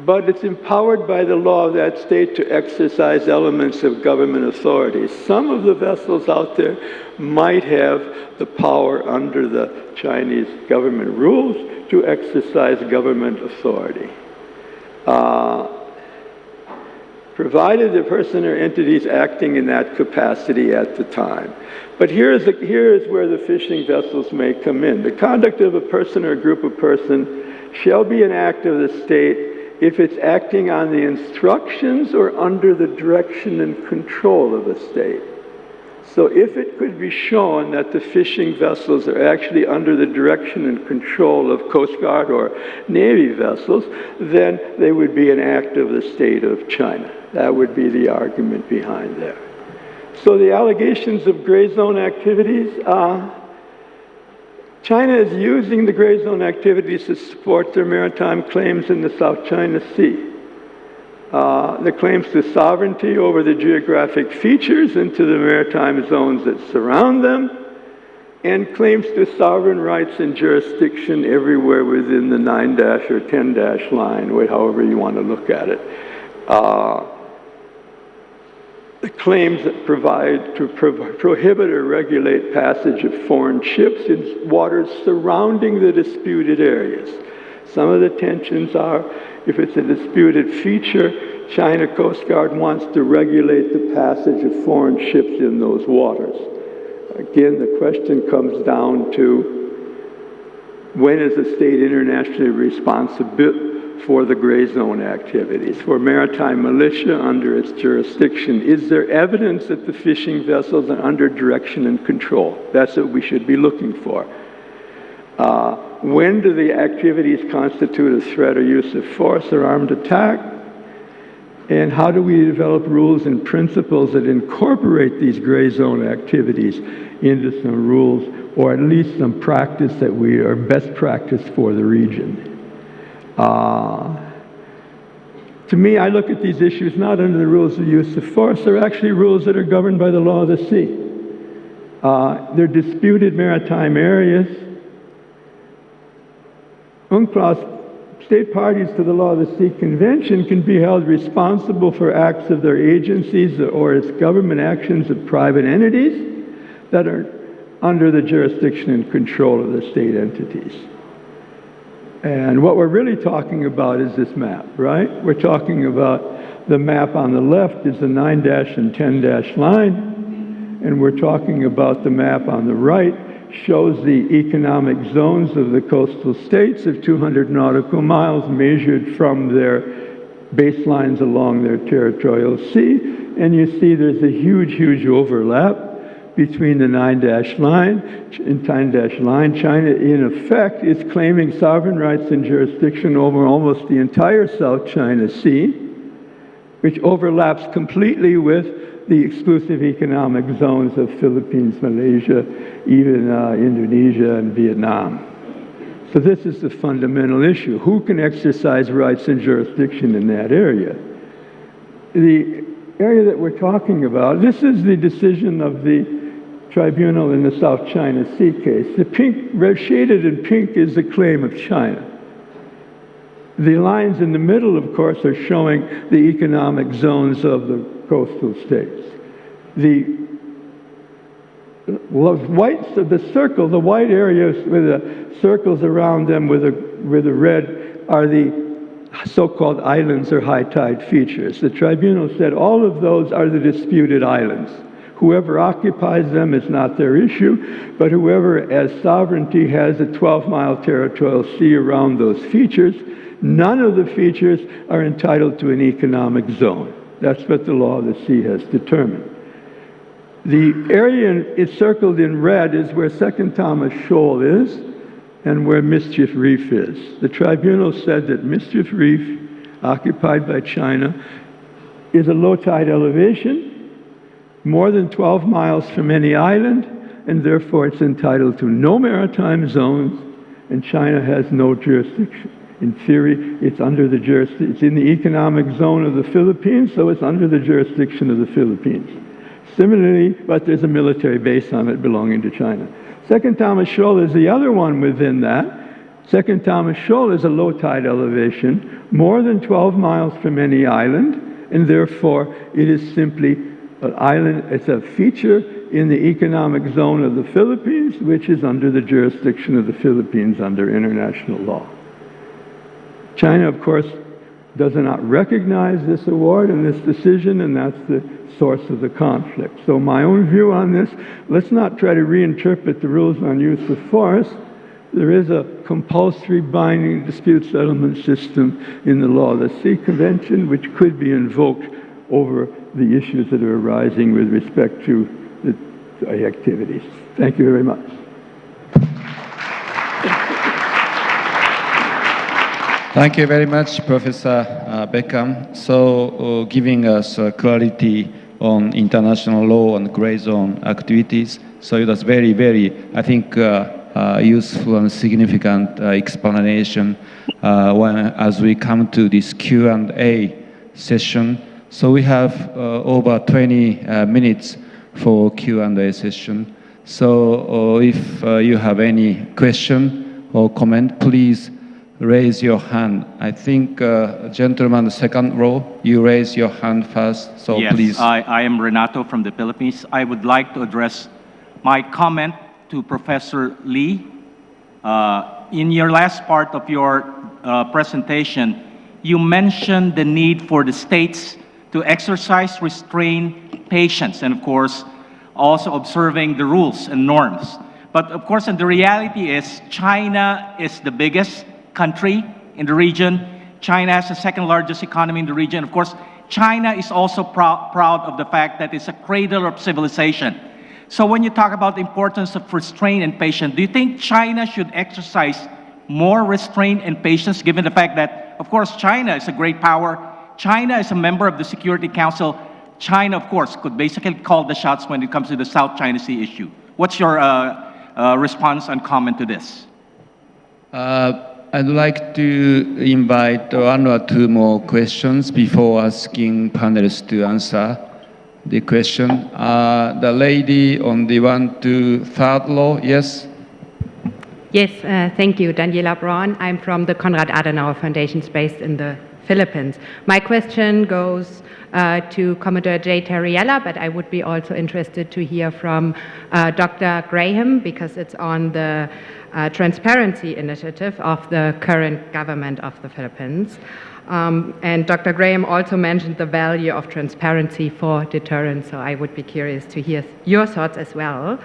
but it's empowered by the law of that state to exercise elements of government authority. Some of the vessels out there might have the power under the Chinese government rules to exercise government authority. Provided the person or entity is acting in that capacity at the time. But here is where the fishing vessels may come in. The conduct of a person or a group of persons shall be an act of the state if it's acting on the instructions or under the direction and control of the state. So if it could be shown that the fishing vessels are actually under the direction and control of Coast Guard or Navy vessels, then they would be an act of the state of China. That would be the argument behind that. So the allegations of gray zone activities, China is using the gray zone activities to support their maritime claims in the South China Sea. The claims to sovereignty over the geographic features into the maritime zones that surround them, and claims to sovereign rights and jurisdiction everywhere within the 9- or 10- line, however you want to look at it. The claims that provide to prohibit or regulate passage of foreign ships in waters surrounding the disputed areas. Some of the tensions are, if it's a disputed feature, China Coast Guard wants to regulate the passage of foreign ships in those waters. Again, the question comes down to when is the state internationally responsible for the gray zone activities? For maritime militia under its jurisdiction, is there evidence that the fishing vessels are under direction and control? That's what we should be looking for. When do the activities constitute a threat or use of force or armed attack? And how do we develop rules and principles that incorporate these gray zone activities into some rules, or at least some practice that we are best practice for the region? To me, I look at these issues not under the rules of use of force. They're actually rules that are governed by the law of the sea. They're disputed maritime areas. UNCLOS, state parties to the Law of the Sea Convention, can be held responsible for acts of their agencies or its government actions of private entities that are under the jurisdiction and control of the state entities. And what we're really talking about is this map, right? We're talking about the map on the left is the 9- and 10- line, and we're talking about the map on the right shows the economic zones of the coastal states of 200 nautical miles measured from their baselines along their territorial sea. And you see there's a huge, huge overlap between the 9- line and 10- line. China, in effect, is claiming sovereign rights and jurisdiction over almost the entire South China Sea, which overlaps completely with the exclusive economic zones of Philippines, Malaysia, even Indonesia and Vietnam. So this is the fundamental issue. Who can exercise rights and jurisdiction in that area? The area that we're talking about, this is the decision of the tribunal in the South China Sea case. The pink, red shaded in pink is the claim of China. The lines in the middle, of course, are showing the economic zones of the coastal states. The white, the circle, the white areas with the circles around them with the red are the so-called islands or high tide features. The tribunal said all of those are the disputed islands. Whoever occupies them is not their issue, but whoever as sovereignty has a 12-mile territorial sea around those features, none of the features are entitled to an economic zone. That's what the law of the sea has determined. The area it's circled in red is where Second Thomas Shoal is and where Mischief Reef is. The tribunal said that Mischief Reef, occupied by China, is a low tide elevation, more than 12 miles from any island, and therefore it's entitled to no maritime zones, and China has no jurisdiction. In theory, it's under the jurisdiction, it's in the economic zone of the Philippines, so it's under the jurisdiction of the Philippines. Similarly, but there's a military base on it belonging to China. Second Thomas Shoal is the other one within that. Second Thomas Shoal is a low tide elevation, more than 12 miles from any island, and therefore it is simply an island, it's a feature in the economic zone of the Philippines, which is under the jurisdiction of the Philippines under international law. China, of course, does not recognize this award and this decision, and that's the source of the conflict. So my own view on this, let's not try to reinterpret the rules on use of force. There is a compulsory binding dispute settlement system in the Law of the Sea Convention, which could be invoked over the issues that are arising with respect to the activities. Thank you very much. Thank you very much, Professor Beckham. So, giving us clarity on international law and gray zone activities. So it was very, very, I think, useful and significant explanation as we come to this Q&A session. So we have over 20 minutes for Q&A session. So if you have any question or comment, please raise your hand. I think, gentleman, the second row, you raise your hand first, so yes, please. I am Renato from the Philippines. I would like to address my comment to Professor Lee. In your last part of your presentation, you mentioned the need for the states to exercise restraint, patience, and of course, also observing the rules and norms. But of course, and the reality is China is the biggest country in the region. China has the second largest economy in the region. Of course, China is also proud of the fact that it's a cradle of civilization. So when you talk about the importance of restraint and patience, do you think China should exercise more restraint and patience given the fact that, of course, China is a great power. China is a member of the Security Council. China, of course, could basically call the shots when it comes to the South China Sea issue. What's your response and comment to this? I'd like to invite one or two more questions before asking panelists to answer the question. The lady on the 1 to 3rd row, yes? Yes, thank you. Daniela Braun. I'm from the Konrad Adenauer Foundation based in the Philippines. My question goes to Commodore J. Terriella, but I would be also interested to hear from Dr. Graham because it's on the transparency initiative of the current government of the Philippines. And Dr. Graham also mentioned the value of transparency for deterrence, so I would be curious to hear your thoughts as well.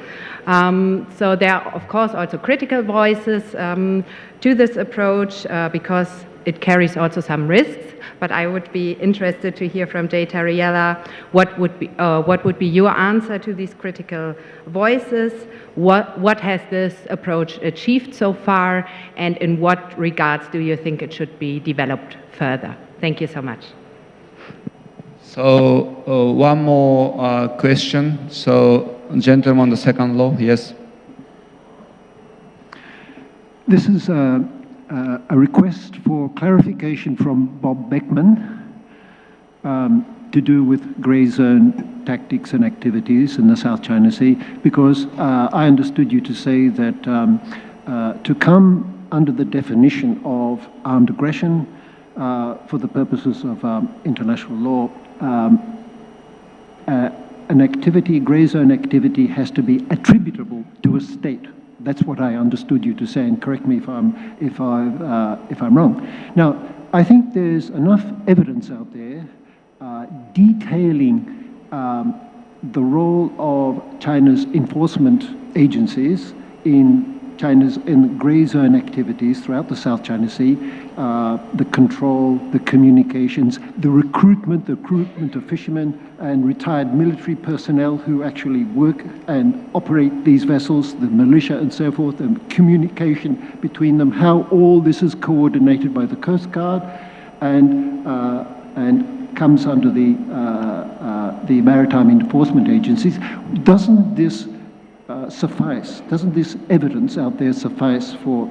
So there are, of course, also critical voices to this approach because it carries also some risks, but I would be interested to hear from Jay Terriella what would be your answer to these critical voices? What has this approach achieved so far, and in what regards do you think it should be developed further? Thank you so much. So one more question. So gentleman on the 2nd row, yes. This is a request for clarification from Bob Beckman to do with gray zone tactics and activities in the South China Sea, because I understood you to say that to come under the definition of armed aggression for the purposes of international law, an activity, gray zone activity, has to be attributable to a state. That's what I understood you to say, and correct me if I'm wrong. Now, I think there's enough evidence out there detailing the role of China's enforcement agencies in gray zone activities throughout the South China Sea, the control, the communications, the recruitment of fishermen and retired military personnel who actually work and operate these vessels, the militia and so forth, and communication between them, how all this is coordinated by the Coast Guard and comes under the maritime enforcement agencies. Doesn't this suffice? Doesn't this evidence out there suffice for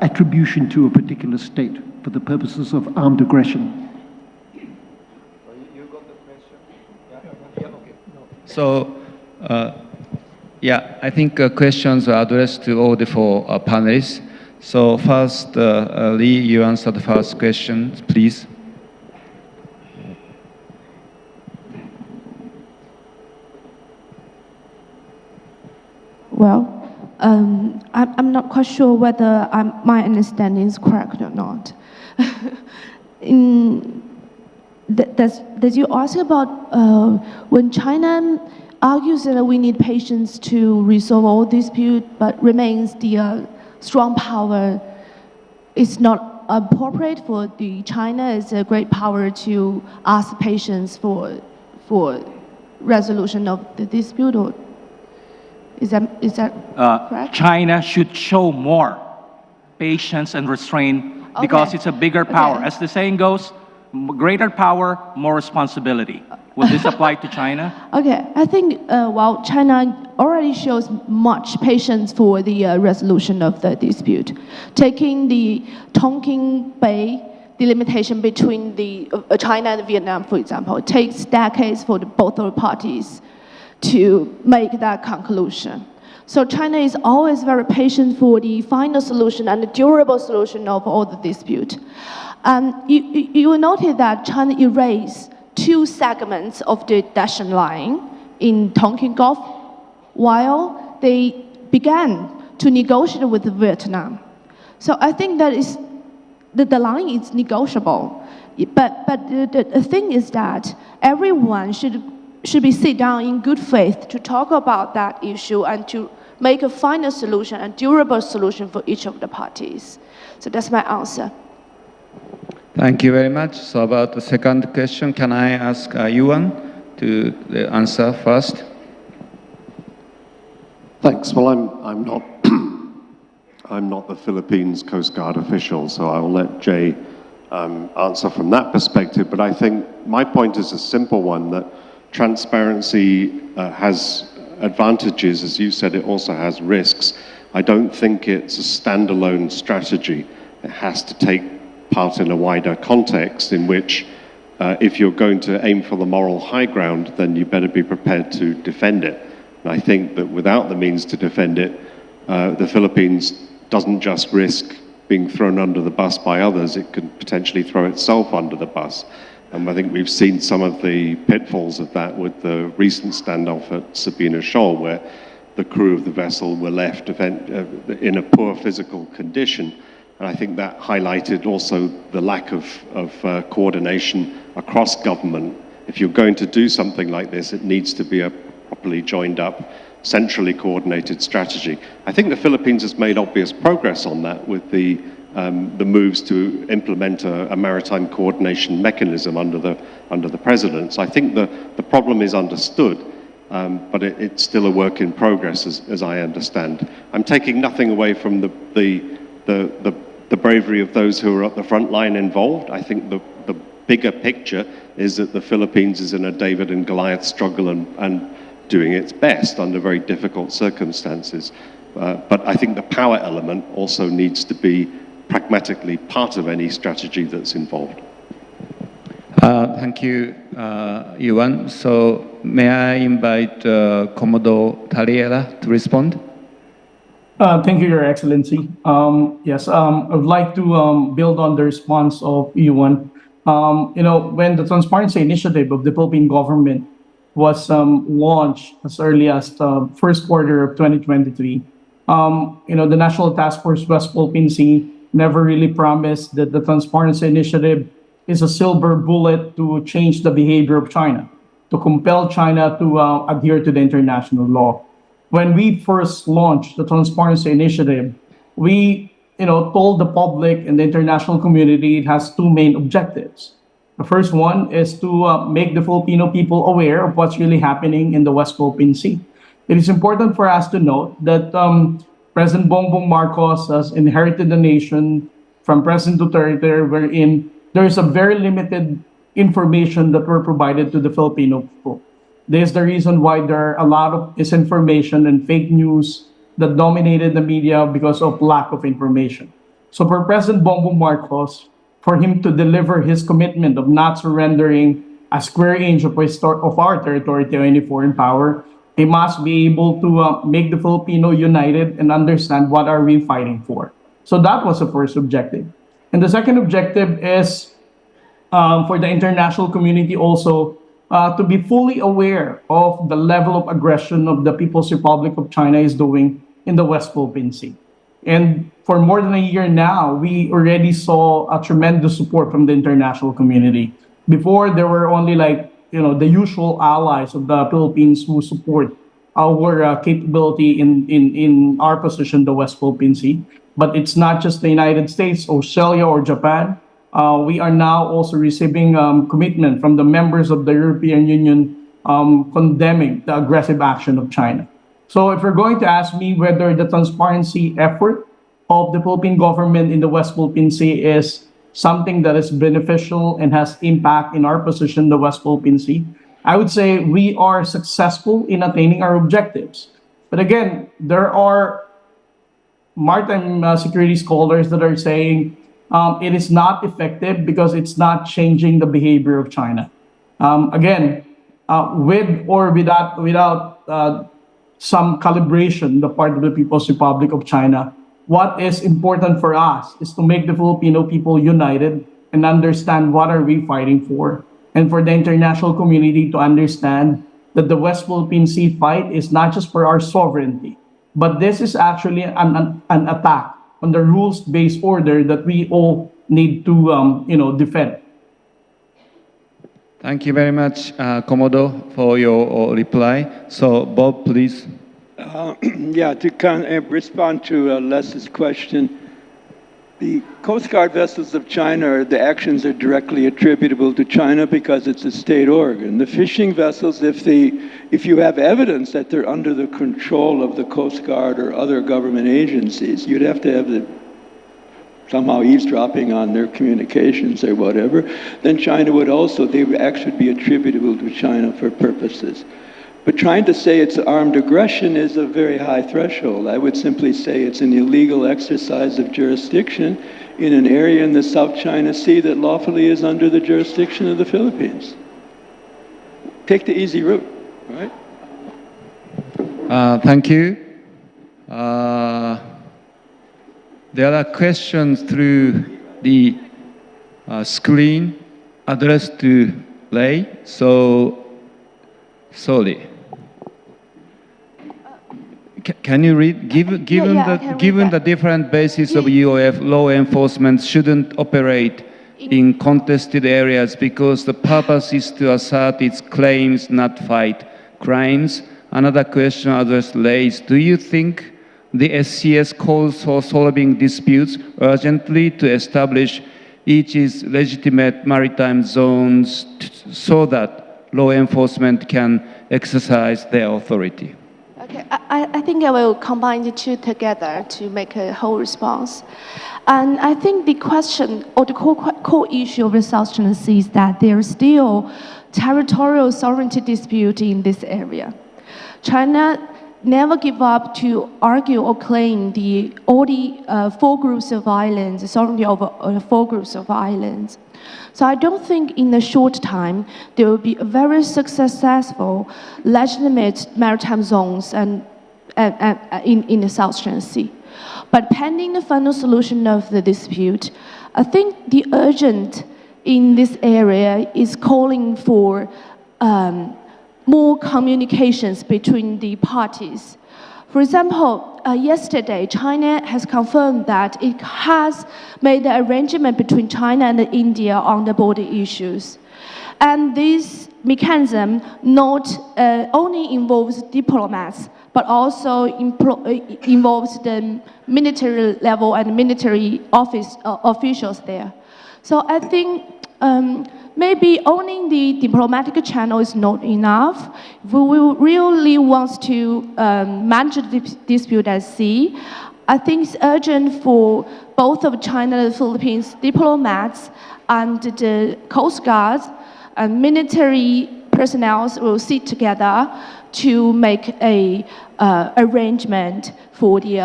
attribution to a particular state for the purposes of armed aggression? You got the question? Yeah, okay. So, yeah, I think questions are addressed to all the 4 panelists. So first, Lee, you answer the first question, please. Well, I'm not quite sure whether my understanding is correct or not. Does you ask about when China argues that we need patience to resolve all dispute, but remains the strong power, it's not appropriate for the China as a great power to ask patience for resolution of the dispute, or is that correct? China should show more patience and restraint because it's a bigger power. Okay. As the saying goes, greater power, more responsibility. Will this apply to China? Okay, I think while China already shows much patience for the resolution of the dispute, taking the Tonkin Bay delimitation between the China and Vietnam, for example, it takes decades for both parties to make that conclusion. So China is always very patient for the final solution and the durable solution of all the dispute. You will notice that China erased 2 segments of the Dacian line in Tonkin Gulf while they began to negotiate with Vietnam. So I think that is the line is negotiable. But the thing is that everyone should be sit down in good faith to talk about that issue and to make a final solution, a durable solution for each of the parties. So that's my answer. Thank you very much. So about the second question, can I ask Yuan to answer first? Thanks. Well, I'm not I'm not the Philippines Coast Guard official, so I will let Jay answer from that perspective. But I think my point is a simple one, that transparency has advantages. As you said, it also has risks. I don't think it's a standalone strategy. It has to take part in a wider context in which if you're going to aim for the moral high ground, then you better be prepared to defend it. And I think that without the means to defend it, the Philippines doesn't just risk being thrown under the bus by others, it could potentially throw itself under the bus. And I think we've seen some of the pitfalls of that with the recent standoff at Sabina Shoal, where the crew of the vessel were left in a poor physical condition. And I think that highlighted also the lack of coordination across government. If you're going to do something like this, it needs to be a properly joined up, centrally coordinated strategy. I think the Philippines has made obvious progress on that with the moves to implement a maritime coordination mechanism under the president. So I think the problem is understood, but it's still a work in progress, as I understand. I'm taking nothing away from the bravery of those who are at the front line involved. I think the bigger picture is that the Philippines is in a David and Goliath struggle and doing its best under very difficult circumstances. But I think the power element also needs to be pragmatically part of any strategy that's involved. Thank you, Yuan. So may I invite Commodore Taliera to respond? Thank you, Your Excellency. Yes, I would like to build on the response of Yuan. When the Transparency Initiative of the Philippine government was launched as early as the first quarter of 2023, the National Task Force West Philippine Sea never really promised that the Transparency Initiative is a silver bullet to change the behavior of China, to compel China to adhere to the international law. When we first launched the Transparency Initiative, we told the public and the international community it has two main objectives. The first one is to make the Filipino people aware of what's really happening in the West Philippine Sea. It is important for us to note that President Bongbong Marcos has inherited the nation from President Duterte, wherein there is a very limited information that were provided to the Filipino people. This is the reason why there are a lot of misinformation and fake news that dominated the media because of lack of information. So for President Bongbong Marcos, for him to deliver his commitment of not surrendering a square inch of our territory to any foreign power, he must be able to make the Filipino united and understand what are we fighting for. So that was the first objective. And the second objective is for the international community also to be fully aware of the level of aggression of the People's Republic of China is doing in the West Philippine Sea. And for more than a year now, we already saw a tremendous support from the international community. Before, there were only the usual allies of the Philippines who support our capability in our position, the West Philippine Sea. But it's not just the United States, Australia, or Japan. We are now also receiving commitment from the members of the European Union condemning the aggressive action of China. So if you're going to ask me whether the transparency effort of the Philippine government in the West Philippine Sea is something that is beneficial and has impact in our position, the West Philippine Sea, I would say we are successful in attaining our objectives. But again, there are maritime security scholars that are saying it is not effective because it's not changing the behavior of China. With or without some calibration on the part of the People's Republic of China, what is important for us is to make the Filipino people united and understand what are we fighting for, and for the international community to understand that the West Philippine Sea fight is not just for our sovereignty, but this is actually an attack on the rules-based order that we all need to defend. Thank you very much, Commodore, for your reply. So, Bob, please. Yeah, to respond to Les's question, the Coast Guard vessels of China, the actions are directly attributable to China because it's a state organ. The fishing vessels, if you have evidence that they're under the control of the Coast Guard or other government agencies, you'd have to have somehow eavesdropping on their communications or whatever, then China would also, they would actually be attributable to China for purposes. But trying to say it's armed aggression is a very high threshold. I would simply say it's an illegal exercise of jurisdiction in an area in the South China Sea that lawfully is under the jurisdiction of the Philippines. Take the easy route, right? Thank you. There are questions through the screen addressed to Lei. So, sorry. Can you read? Given the different bases of UOF, law enforcement shouldn't operate in contested areas because the purpose is to assert its claims, not fight crimes. Another question addressed Lei's. Do you think the SCS calls for solving disputes urgently to establish each's legitimate maritime zones so that law enforcement can exercise their authority? Okay, I think I will combine the two together to make a whole response. And I think the question or the core issue of the South China Sea is that there is still territorial sovereignty dispute in this area. China never give up to argue or claim all the four groups of islands, the sovereignty over four groups of islands. So I don't think in a short time there will be a very successful, legitimate maritime zones in the South China Sea. But pending the final solution of the dispute, I think the urgent in this area is calling for more communications between the parties. For example, yesterday, China has confirmed that it has made an arrangement between China and India on the border issues. And this mechanism not only involves diplomats, but also involves the military level and military officials there. So I think maybe owning the diplomatic channel is not enough. If we really want to manage the dispute at sea, I think it's urgent for both of China and the Philippines diplomats and the Coast Guards and military personnel will sit together to make a arrangement for the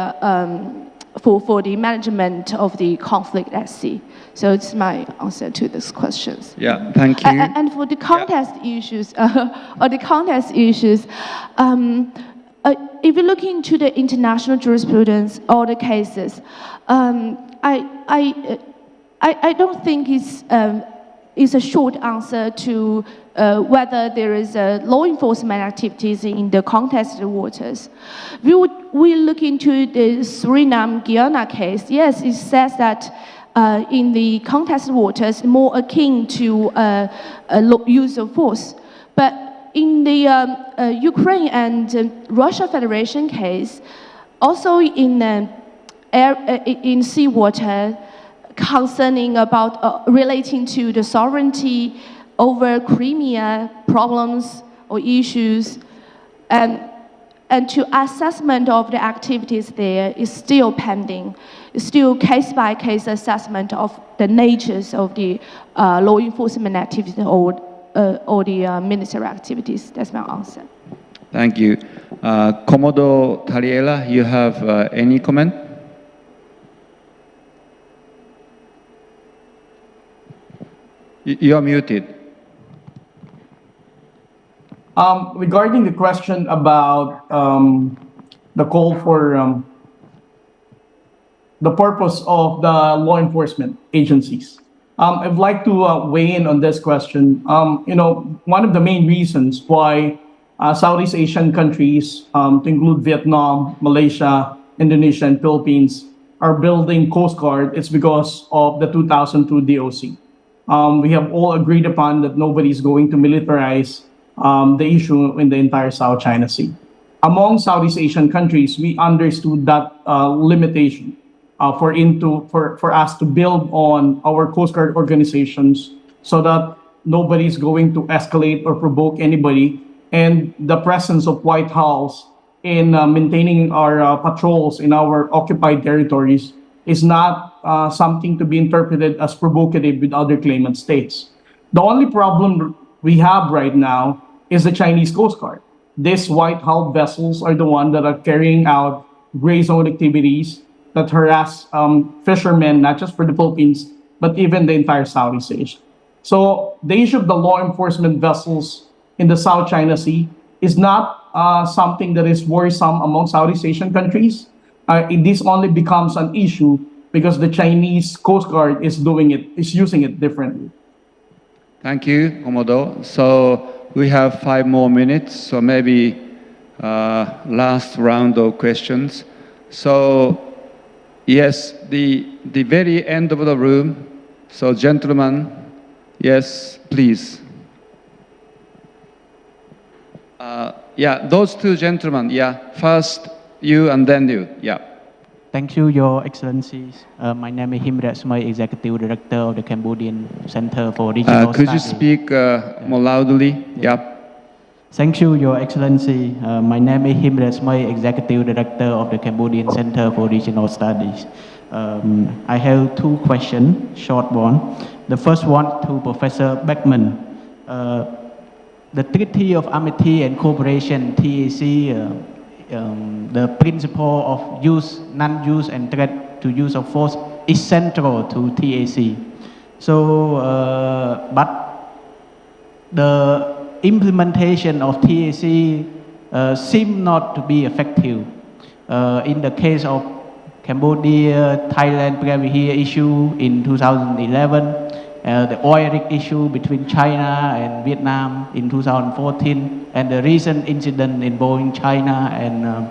management of the conflict at sea. So it's my answer to these questions. Yeah, thank you. And for the contest issues, if you look into the international jurisprudence or the cases, I don't think it's a short answer to whether there is law enforcement activities in the contested waters. We look into the Suriname-Guyana case. Yes, it says that in the contested waters, more akin to use of force. But in the Ukraine and Russia Federation case, also in seawater, concerning about relating to the sovereignty over Crimea problems or issues, and to assessment of the activities there is still pending. It's still case-by-case assessment of the natures of the law enforcement activities or the military activities. That's my answer. Thank you. Commodore Tariela, you have any comment? You are muted. Regarding the question about the call for the purpose of the law enforcement agencies, I'd like to weigh in on this question. One of the main reasons why Southeast Asian countries, to include Vietnam, Malaysia, Indonesia, and Philippines, are building Coast Guard, it's because of the 2002 DOC. We have all agreed upon that nobody is going to militarize the issue in the entire South China Sea. Among Southeast Asian countries, we understood that limitation for us to build on our Coast Guard organizations so that nobody is going to escalate or provoke anybody. And the presence of White House in maintaining our patrols in our occupied territories is not something to be interpreted as provocative with other claimant states. The only problem we have right now is the Chinese Coast Guard. These white hulled vessels are the ones that are carrying out gray zone activities that harass fishermen, not just for the Philippines, but even the entire Southeast Asia. So the issue of the law enforcement vessels in the South China Sea is not something that is worrisome among Southeast Asian countries. This only becomes an issue because the Chinese Coast Guard is using it differently. Thank you, Commodore. So we have 5 more minutes, so maybe last round of questions. So yes, the very end of the room. So gentlemen, yes, please. Yeah, those two gentlemen. Yeah, first you and then you. Yeah. Thank you, Your Excellencies. My name is Himrat Smay, Executive Director of the Cambodian Center for Regional Could you Studies. speak more loudly? Yeah. Thank you, Your Excellency. My name is Himrat Smay, Executive Director of the Cambodian Center for Regional Studies. I have 2 questions, short one. The first one to Professor Beckman. The Treaty of Amity and Cooperation, TAC, the principle of use, non-use, and threat to use of force is central to TAC. So, but the implementation of TAC seems not to be effective. In the case of Cambodia, Thailand Privy issue in 2011, the oil rig issue between China and Vietnam in 2014, and the recent incident involving China and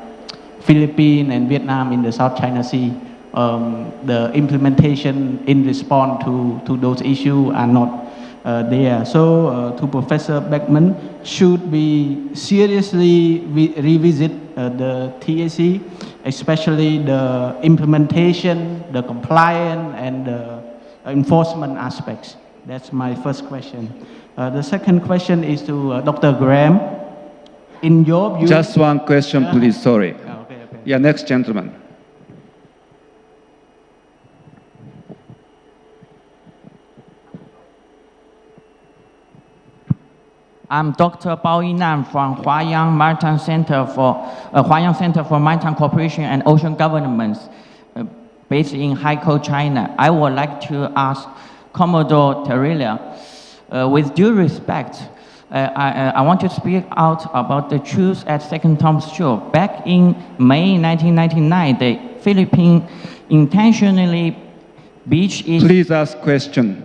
Philippines and Vietnam in the South China Sea. The implementation in response to those issues are not there. So to Professor Beckman, should we seriously revisit the TAC, especially the implementation, the compliance, and the enforcement aspects? That's my first question. The second question is to Dr. Graham. In your view... Just one question, please, sorry. Okay. Yeah, next gentleman. I'm Dr. Bao Yinan from Huayang Maritime Center for Huayang Center for Maritime Cooperation and Ocean Governance, based in Haikou, China. I would like to ask Commodore Terrelia, with due respect, I want to speak out about the truth at Second Thomas Shore. Back in May 1999, the Philippines intentionally beached its... Please ask question.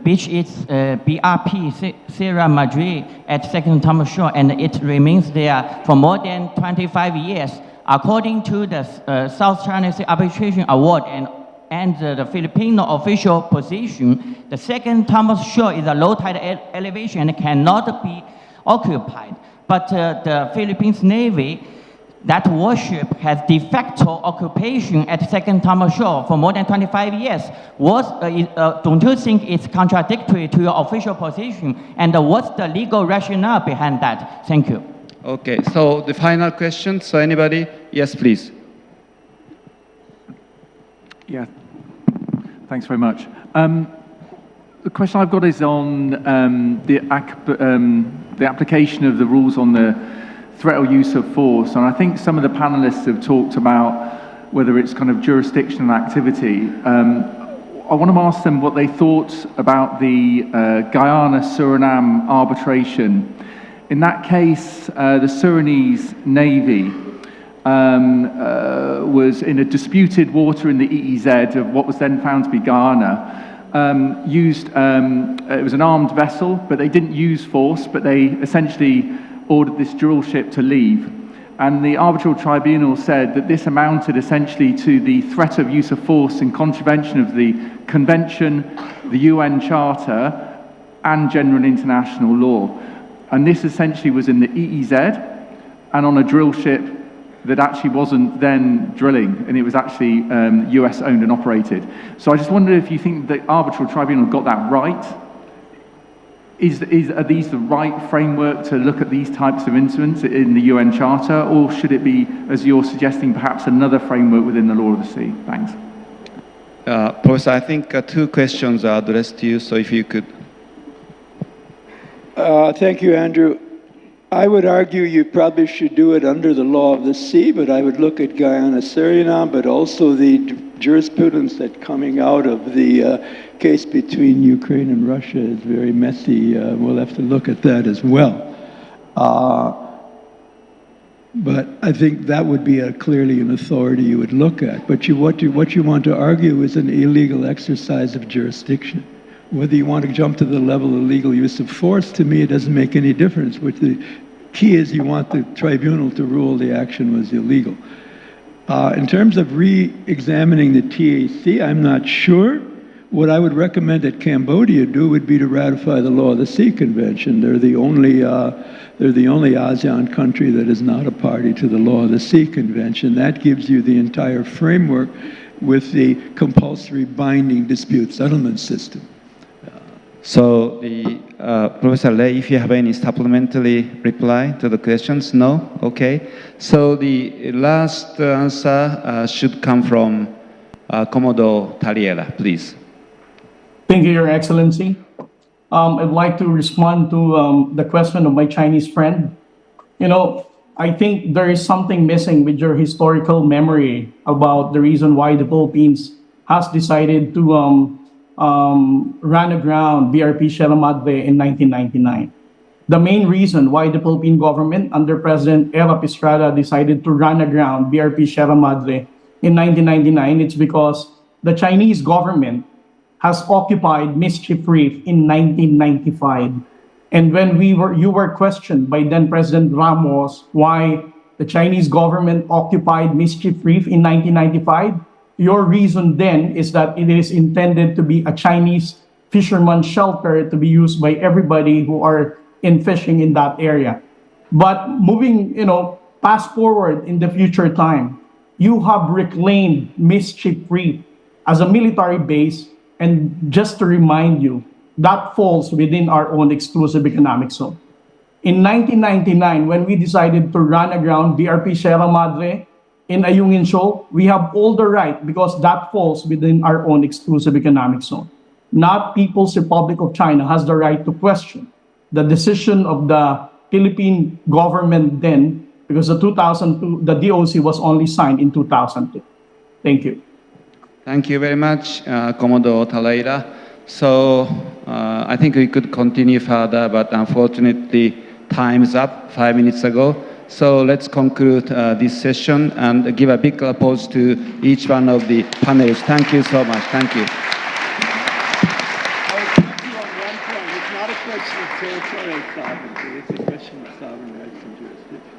Beach its BRP Sierra Madre at Second Thomas Shore, and it remains there for more than 25 years. According to the South China Sea Arbitration Award and the Filipino official position, the Second Thomas Shore is a low tide elevation and cannot be occupied. But the Philippines Navy, that warship has de facto occupation at Second Thomas Shore for more than 25 years. Don't you think it's contradictory to your official position? And what's the legal rationale behind that? Thank you. Okay, so the final question. So anybody? Yes, please. Yeah, thanks very much. The question I've got is on the application of the rules on the threat or use of force, and I think some of the panelists have talked about whether it's kind of jurisdictional activity. I want to ask them what they thought about the Guyana-Suriname arbitration. In that case, the Surinese Navy was in a disputed water in the EEZ of what was then found to be Guyana. It was an armed vessel, but they didn't use force, but they essentially ordered this drill ship to leave. And the arbitral tribunal said that this amounted essentially to the threat of use of force in contravention of the Convention, the UN Charter, and general international law. And this essentially was in the EEZ and on a drill ship that actually wasn't then drilling, and it was actually US owned and operated. So I just wonder if you think the arbitral tribunal got that right. Are these the right framework to look at these types of incidents in the UN Charter, or should it be, as you're suggesting, perhaps another framework within the law of the sea? Thanks. Professor, I think two questions are addressed to you, so if you could. Thank you, Andrew. I would argue you probably should do it under the law of the sea, but I would look at Guyana-Suriname, but also the jurisprudence that's coming out of the case between Ukraine and Russia is very messy. We'll have to look at that as well. But I think that would be clearly an authority you would look at. But what you want to argue is an illegal exercise of jurisdiction. Whether you want to jump to the level of legal use of force, to me, it doesn't make any difference. What the key is, you want the tribunal to rule the action was illegal. In terms of re-examining the TAC, I'm not sure. What I would recommend that Cambodia do would be to ratify the Law of the Sea Convention. They're the only ASEAN country that is not a party to the Law of the Sea Convention. That gives you the entire framework with the compulsory binding dispute settlement system. So, Professor Lei, if you have any supplementary reply to the questions? No? Okay. So the last answer should come from Commodore Taliela, please. Thank you, Your Excellency. I'd like to respond to the question of my Chinese friend. You know, I think there is something missing with your historical memory about the reason why the Philippines has decided to ran aground BRP Sierra Madre in 1999. The main reason why the Philippine government under President Eva Estrada decided to run aground BRP Sierra Madre in 1999, it's because the Chinese government has occupied Mischief Reef in 1995. And when you were questioned by then President Ramos why the Chinese government occupied Mischief Reef in 1995, your reason then is that it is intended to be a Chinese fisherman shelter to be used by everybody who are in fishing in that area. But moving, fast forward in the future time, you have reclaimed Mischief Reef as a military base, and just to remind you, that falls within our own exclusive economic zone. In 1999, when we decided to run aground BRP Sierra Madre in Ayungin Shoal, we have all the right because that falls within our own exclusive economic zone. Not People's Republic of China has the right to question the decision of the Philippine government then, because the 2002, the DOC was only signed in 2002. Thank you. Thank you very much, Commodore Taleira. So I think we could continue further, but unfortunately, time's up 5 minutes ago. So let's conclude this session and give a big applause to each one of the panelists. Thank you so much. Thank you. I would correct you on one point. It's not a question of territorial sovereignty. It's a question of sovereign rights and jurisdiction.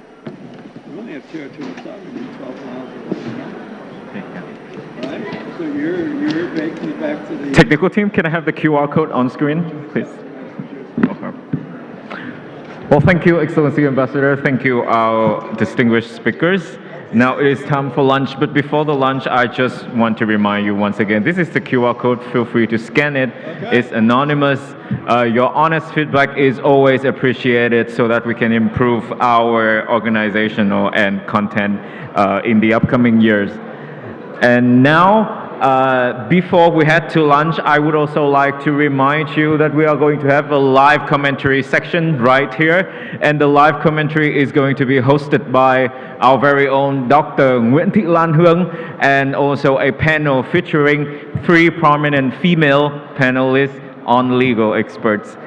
We only have territorial sovereignty 12 miles away. Right? So you're making it back to the... Technical team, can I have the QR code on screen, please? Okay. Well, thank you, Excellency Ambassador. Thank you, our distinguished speakers. Now it is time for lunch, but before the lunch, I just want to remind you once again, this is the QR code. Feel free to scan it. Okay. It's anonymous. Your honest feedback is always appreciated so that we can improve our organizational and content in the upcoming years. And now, before we head to lunch, I would also like to remind you that we are going to have a live commentary section right here. And the live commentary is going to be hosted by our very own Dr. Nguyễn Thị Lan Hương, and also a panel featuring 3 prominent female panelists on legal experts.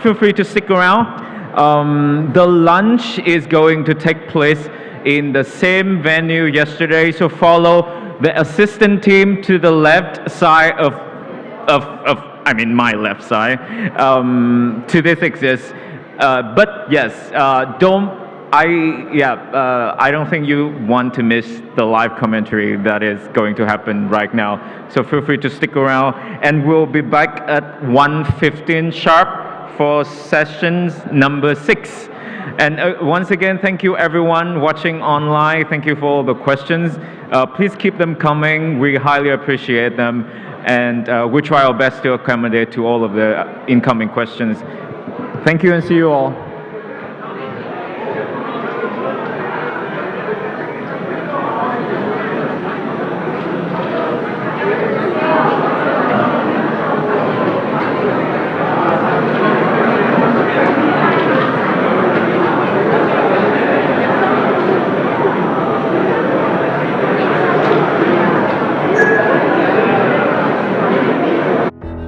Feel free to stick around. The lunch is going to take place in the same venue yesterday, so follow the assistant team to the left side my left side, to this exists. But yes, don't I don't think you want to miss the live commentary that is going to happen right now. So feel free to stick around, and we'll be back at 1:15 sharp for sessions number 6. And once again, thank you everyone watching online. Thank you for all the questions. Please keep them coming. We highly appreciate them, and we try our best to accommodate to all of the incoming questions. Thank you, and see you all.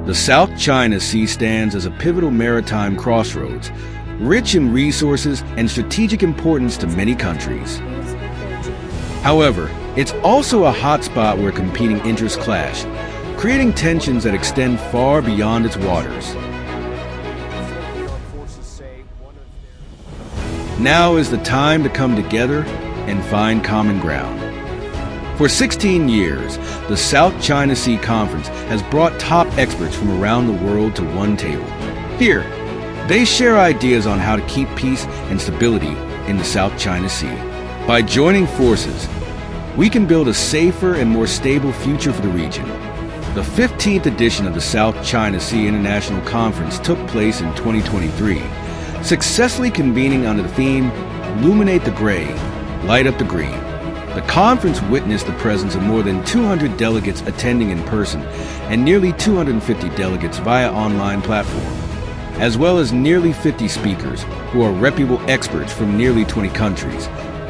The South China Sea stands as a pivotal maritime crossroads, rich in resources and strategic importance to many countries. However, it's also a hotspot where competing interests clash, creating tensions that extend far beyond its waters. Now is the time to come together and find common ground. For 16 years, the South China Sea Conference has brought top experts from around the world to one table. Here, they share ideas on how to keep peace and stability in the South China Sea. By joining forces, we can build a safer and more stable future for the region. The 15th edition of the South China Sea International Conference took place in 2023, successfully convening under the theme, Illuminate the Gray, Light Up the Green. The conference witnessed the presence of more than 200 delegates attending in person and nearly 250 delegates via online platform, as well as nearly 50 speakers who are reputable experts from nearly 20 countries,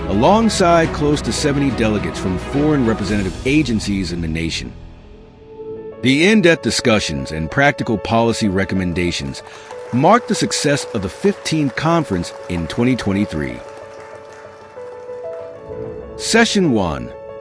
alongside close to 70 delegates from foreign representative agencies in the nation. The in-depth discussions and practical policy recommendations marked the success of the 15th conference in 2023. Session 1,